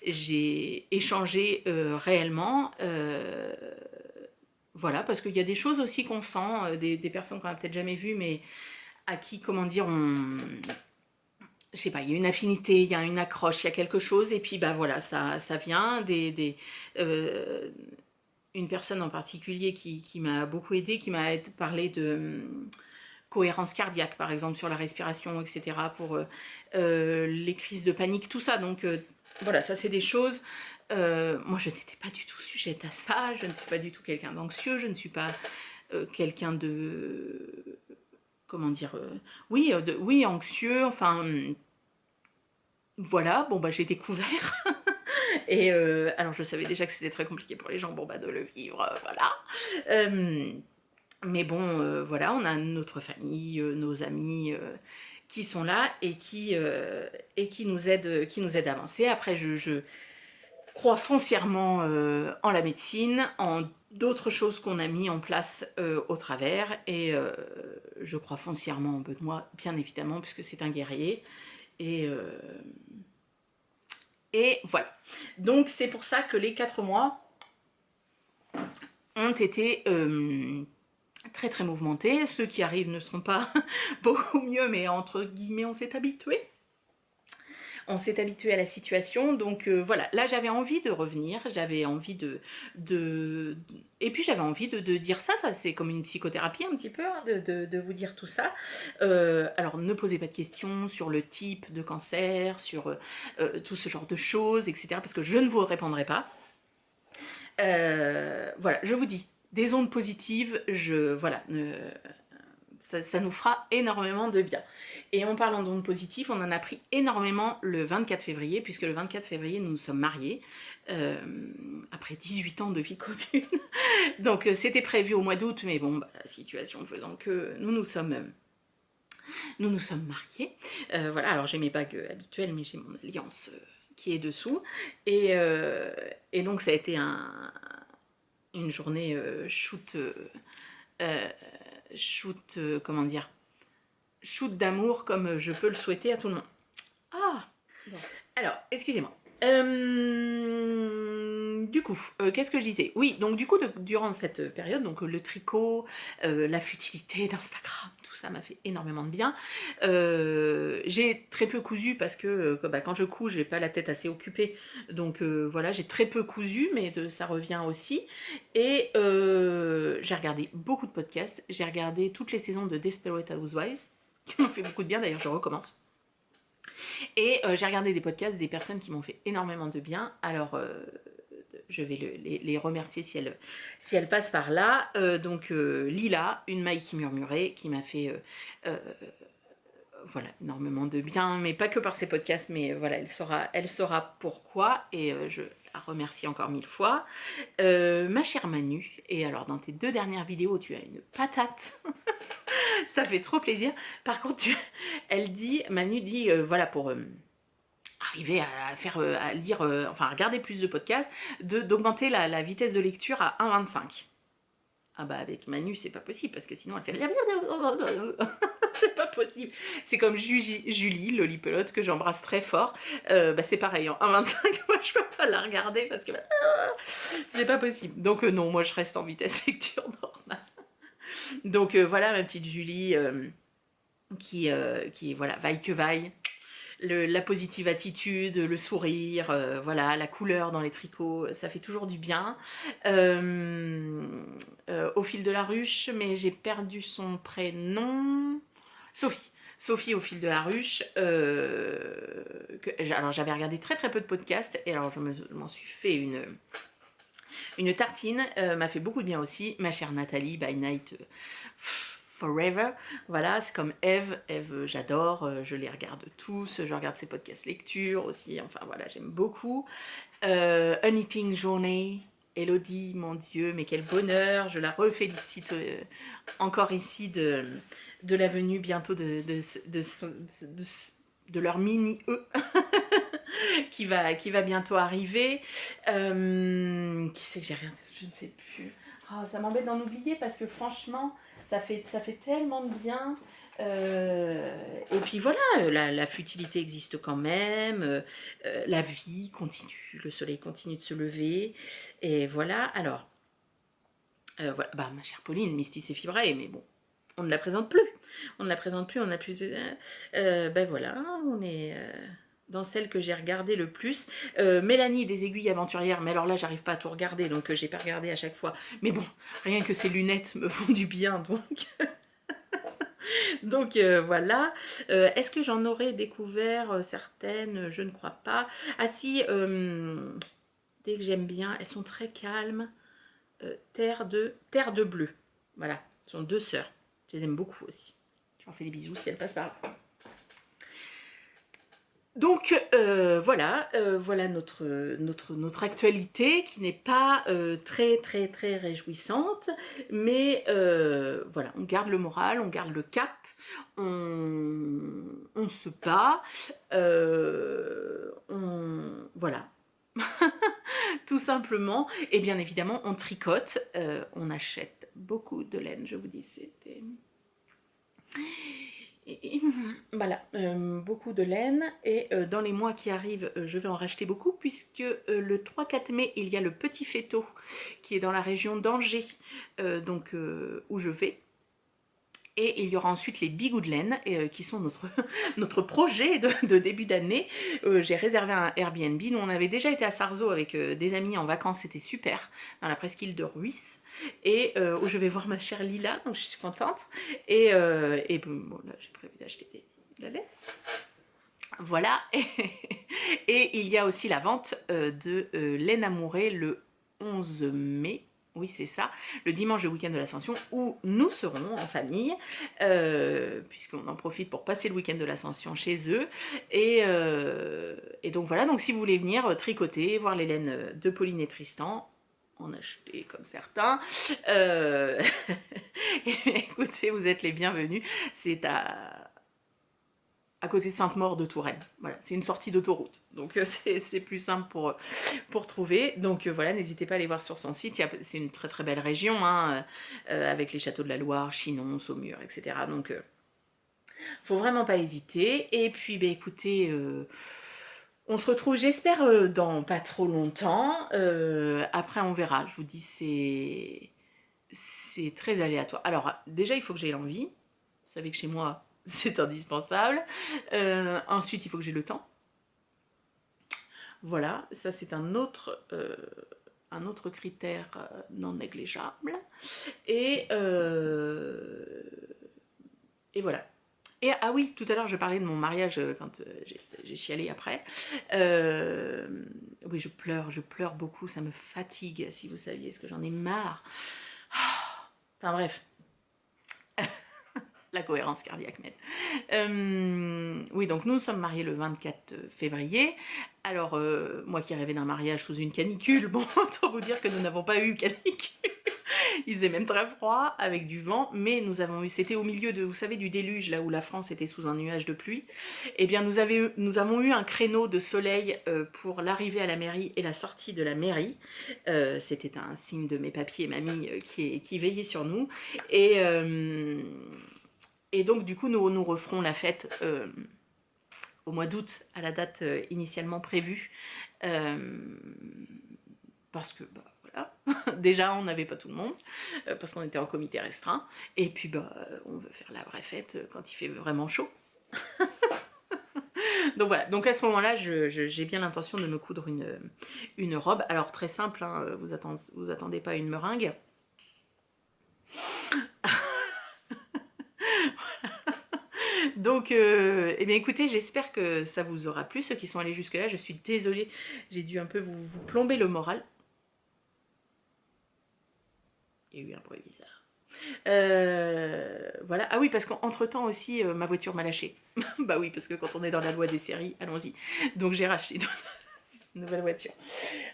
j'ai échangé réellement. Voilà, parce qu'il y a des choses aussi qu'on sent, des personnes qu'on n'a peut-être jamais vues, mais à qui, comment dire, je sais pas, il y a une affinité, il y a une accroche, il y a quelque chose, et puis bah voilà, ça vient une personne en particulier qui m'a beaucoup aidée, qui m'a parlé de cohérence cardiaque, par exemple, sur la respiration, etc., pour les crises de panique, tout ça. Donc voilà, ça c'est des choses. Moi, je n'étais pas du tout sujette à ça, je ne suis pas du tout quelqu'un d'anxieux, je ne suis pas quelqu'un de... Comment dire oui, oui, anxieux, enfin... Voilà, bon bah j'ai découvert. Et alors je savais déjà que c'était très compliqué pour les gens, bon bah de le vivre, voilà. Mais bon, voilà, on a notre famille, nos amis qui sont là et qui nous aident à avancer. Après, je crois foncièrement en la médecine, en d'autres choses qu'on a mis en place au travers, et je crois foncièrement en Benoît, bien évidemment, puisque c'est un guerrier. Et, et voilà. Donc c'est pour ça que les 4 mois ont été très très mouvementés. Ceux qui arrivent ne seront pas beaucoup mieux, mais entre guillemets, on s'est habitué. On s'est habitué à la situation, donc voilà, là j'avais envie de revenir, j'avais envie et puis j'avais envie de dire ça c'est comme une psychothérapie un petit peu, hein, de vous dire tout ça. Alors ne posez pas de questions sur le type de cancer, sur tout ce genre de choses, etc., parce que je ne vous répondrai pas. Voilà, je vous dis, des ondes positives, voilà, ça nous fera énormément de bien. Et en parlant d'ondes positives, on en a pris énormément le 24 février, puisque le 24 février, nous nous sommes mariés, après 18 ans de vie commune. Donc c'était prévu au mois d'août, mais bon, bah, la situation faisant que nous nous sommes mariés. Voilà, alors j'ai mes bagues habituelles, mais j'ai mon alliance qui est dessous. Et donc ça a été une journée shoot, comment dire, shoot d'amour comme je peux le souhaiter à tout le monde. Ah bon. Alors, excusez-moi. Du coup, qu'est-ce que je disais? Oui, donc du coup, durant cette période, donc le tricot, la futilité d'Instagram, tout ça m'a fait énormément de bien. J'ai très peu cousu parce que bah, quand je couds, j'ai pas la tête assez occupée. Donc voilà, j'ai très peu cousu, mais ça revient aussi. Et j'ai regardé beaucoup de podcasts. J'ai regardé toutes les saisons de Desperate Housewives, qui m'ont fait beaucoup de bien, d'ailleurs je recommence. Et j'ai regardé des podcasts des personnes qui m'ont fait énormément de bien. Alors, je vais les remercier si elles passent par là. Donc, Lila, une maille qui murmurait, qui m'a fait voilà, énormément de bien, mais pas que par ses podcasts, mais voilà, elle saura pourquoi, et je la remercie encore 1000 fois. Ma chère Manu, et alors dans tes 2 dernières vidéos, tu as une patate. Ça fait trop plaisir. Par contre, Manu dit, voilà, pour arriver à faire, à lire, enfin à regarder plus de podcasts, d'augmenter la vitesse de lecture à 1,25. Ah bah avec Manu, c'est pas possible, parce que sinon elle fait... C'est pas possible. C'est comme Julie, Lolipelote, que j'embrasse très fort. Bah c'est pareil, en 1,25, moi je peux pas la regarder, parce que c'est pas possible. Donc non, moi je reste en vitesse lecture normale. Donc voilà ma petite Julie, qui voilà, vaille que vaille. la positive attitude, le sourire, voilà, la couleur dans les tricots, ça fait toujours du bien. Au fil de la ruche, mais j'ai perdu son prénom. Sophie. Sophie au fil de la ruche. Alors j'avais regardé très très peu de podcasts et alors je m'en suis fait une tartine, m'a fait beaucoup de bien aussi. Ma chère Nathalie, by Night Forever. Voilà, c'est comme Eve. Eve, j'adore, je les regarde tous. Je regarde ses podcasts lecture aussi. Enfin voilà, j'aime beaucoup. Uneating Journey. Elodie, mon Dieu, mais quel bonheur. Je la refélicite encore ici de la venue bientôt de leur mini-E qui va bientôt arriver. Qui c'est que j'ai rien, je ne sais plus. Oh, ça m'embête d'en oublier parce que franchement, ça fait tellement de bien. Et puis voilà, la futilité existe quand même, la vie continue, le soleil continue de se lever, et voilà. Alors, voilà, bah, ma chère Pauline, Misty c'est Fibrae, mais bon, on ne la présente plus. On ne la présente plus, on n'a plus. Ben voilà, on est dans celle que j'ai regardée le plus. Mélanie des aiguilles aventurières, mais alors là, j'arrive pas à tout regarder, donc j'ai pas regardé à chaque fois. Mais bon, rien que ces lunettes me font du bien, donc. Donc voilà. Est-ce que j'en aurais découvert certaines? Je ne crois pas. Ah si, dès que j'aime bien, elles sont très calmes. Terre de bleu. Voilà, ce sont deux sœurs. Je les aime beaucoup aussi. Je leur fais des bisous si elles passent par là. Donc voilà, voilà notre actualité qui n'est pas très réjouissante, mais voilà, on garde le moral, on garde le cap, on se bat, voilà, tout simplement, et bien évidemment on tricote, on achète beaucoup de laine, je vous dis, c'était... Voilà, beaucoup de laine, et dans les mois qui arrivent, je vais en racheter beaucoup, puisque le 3-4 mai, il y a le Petit Féto qui est dans la région d'Angers, donc où je vais. Et il y aura ensuite les Bigou de laine, qui sont notre projet de début d'année. J'ai réservé un Airbnb. Nous, on avait déjà été à Sarzeau avec des amis en vacances, c'était super, dans la presqu'île de Ruisse. Et où je vais voir ma chère Lila, donc je suis contente. Et bon, là, j'ai prévu d'acheter de la laine. Voilà. Et il y a aussi la vente de laine amourée le 11 mai. Oui, c'est ça, le dimanche de week-end de l'Ascension, où nous serons en famille, puisqu'on en profite pour passer le week-end de l'Ascension chez eux. Et donc voilà, donc si vous voulez venir tricoter, voir les laines de Pauline et Tristan, en acheter comme certains, écoutez, vous êtes les bienvenus. C'est à côté de Sainte-Maure de Touraine. Voilà, c'est une sortie d'autoroute. Donc c'est plus simple pour trouver. Donc voilà, n'hésitez pas à aller voir sur son site. C'est une très belle région, hein, avec les châteaux de la Loire, Chinon, Saumur, etc. Donc faut vraiment pas hésiter. Et puis bah, écoutez, on se retrouve, j'espère, dans pas trop longtemps. Après on verra. Je vous dis, c'est très aléatoire. Alors déjà, il faut que j'ai l'envie. Vous savez que chez moi, c'est indispensable. Ensuite, il faut que j'ai le temps. Voilà, ça c'est un autre critère non négligeable. Et voilà. Et ah oui, tout à l'heure je parlais de mon mariage quand j'ai chialé après. Oui, je pleure beaucoup, ça me fatigue, si vous saviez, ce que j'en ai marre. Enfin bref, la cohérence cardiaque m'aide. Oui, donc nous sommes mariés le 24 février. Alors, moi qui rêvais d'un mariage sous une canicule, bon, autant vous dire que nous n'avons pas eu canicule. Il faisait même très froid, avec du vent, mais nous avons eu, c'était au milieu de, vous savez, du déluge, là où la France était sous un nuage de pluie. Eh bien, nous avons eu un créneau de soleil pour l'arrivée à la mairie et la sortie de la mairie. C'était un signe de mes papiers et mamie qui veillaient sur nous. Et donc, du coup, nous referons la fête au mois d'août, à la date initialement prévue. Parce que, bah, voilà, déjà, on n'avait pas tout le monde, parce qu'on était en comité restreint. Et puis, bah, on veut faire la vraie fête quand il fait vraiment chaud. Donc voilà, donc à ce moment-là, j'ai bien l'intention de me coudre une robe. Alors très simple, hein, vous attendez pas à une meringue. Donc, eh bien écoutez, j'espère que ça vous aura plu, ceux qui sont allés jusque-là. Je suis désolée, j'ai dû un peu vous plomber le moral. Il y a eu un bruit bizarre. Voilà. Ah oui, parce qu'entre-temps aussi, ma voiture m'a lâché. Bah oui, parce que quand on est dans la loi des séries, allons-y. Donc j'ai racheté une nouvelle voiture.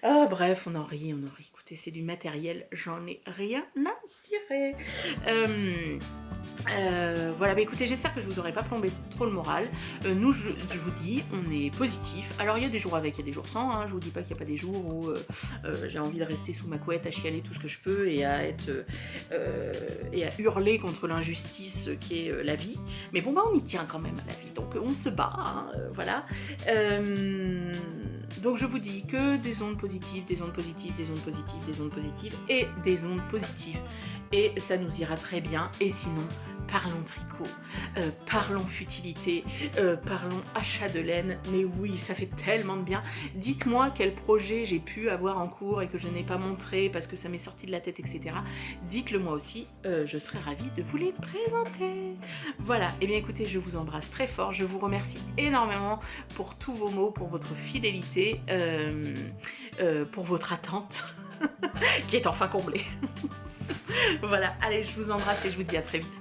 Ah bref, on en rit, on en rit. Écoutez, c'est du matériel, j'en ai rien à cirer. Voilà, bah écoutez, j'espère que je vous aurai pas plombé trop le moral. Nous, je vous dis, on est positif. Alors, il y a des jours avec, il y a des jours sans. Hein. Je vous dis pas qu'il n'y a pas des jours où j'ai envie de rester sous ma couette, à chialer tout ce que je peux et à hurler contre l'injustice qui est la vie. Mais bon, bah, on y tient quand même à la vie. Donc, on se bat, hein, voilà. Donc, je vous dis que des ondes positives, des ondes positives, des ondes positives, des ondes positives et des ondes positives. Et ça nous ira très bien. Et sinon, parlons tricot, parlons futilité, parlons achat de laine, mais oui, ça fait tellement de bien. Dites-moi quel projet j'ai pu avoir en cours et que je n'ai pas montré parce que ça m'est sorti de la tête, etc. Dites-le moi aussi, je serai ravie de vous les présenter. Voilà, et bien écoutez, je vous embrasse très fort, je vous remercie énormément pour tous vos mots, pour votre fidélité, pour votre attente, qui est enfin comblée. Voilà, allez, je vous embrasse et je vous dis à très vite.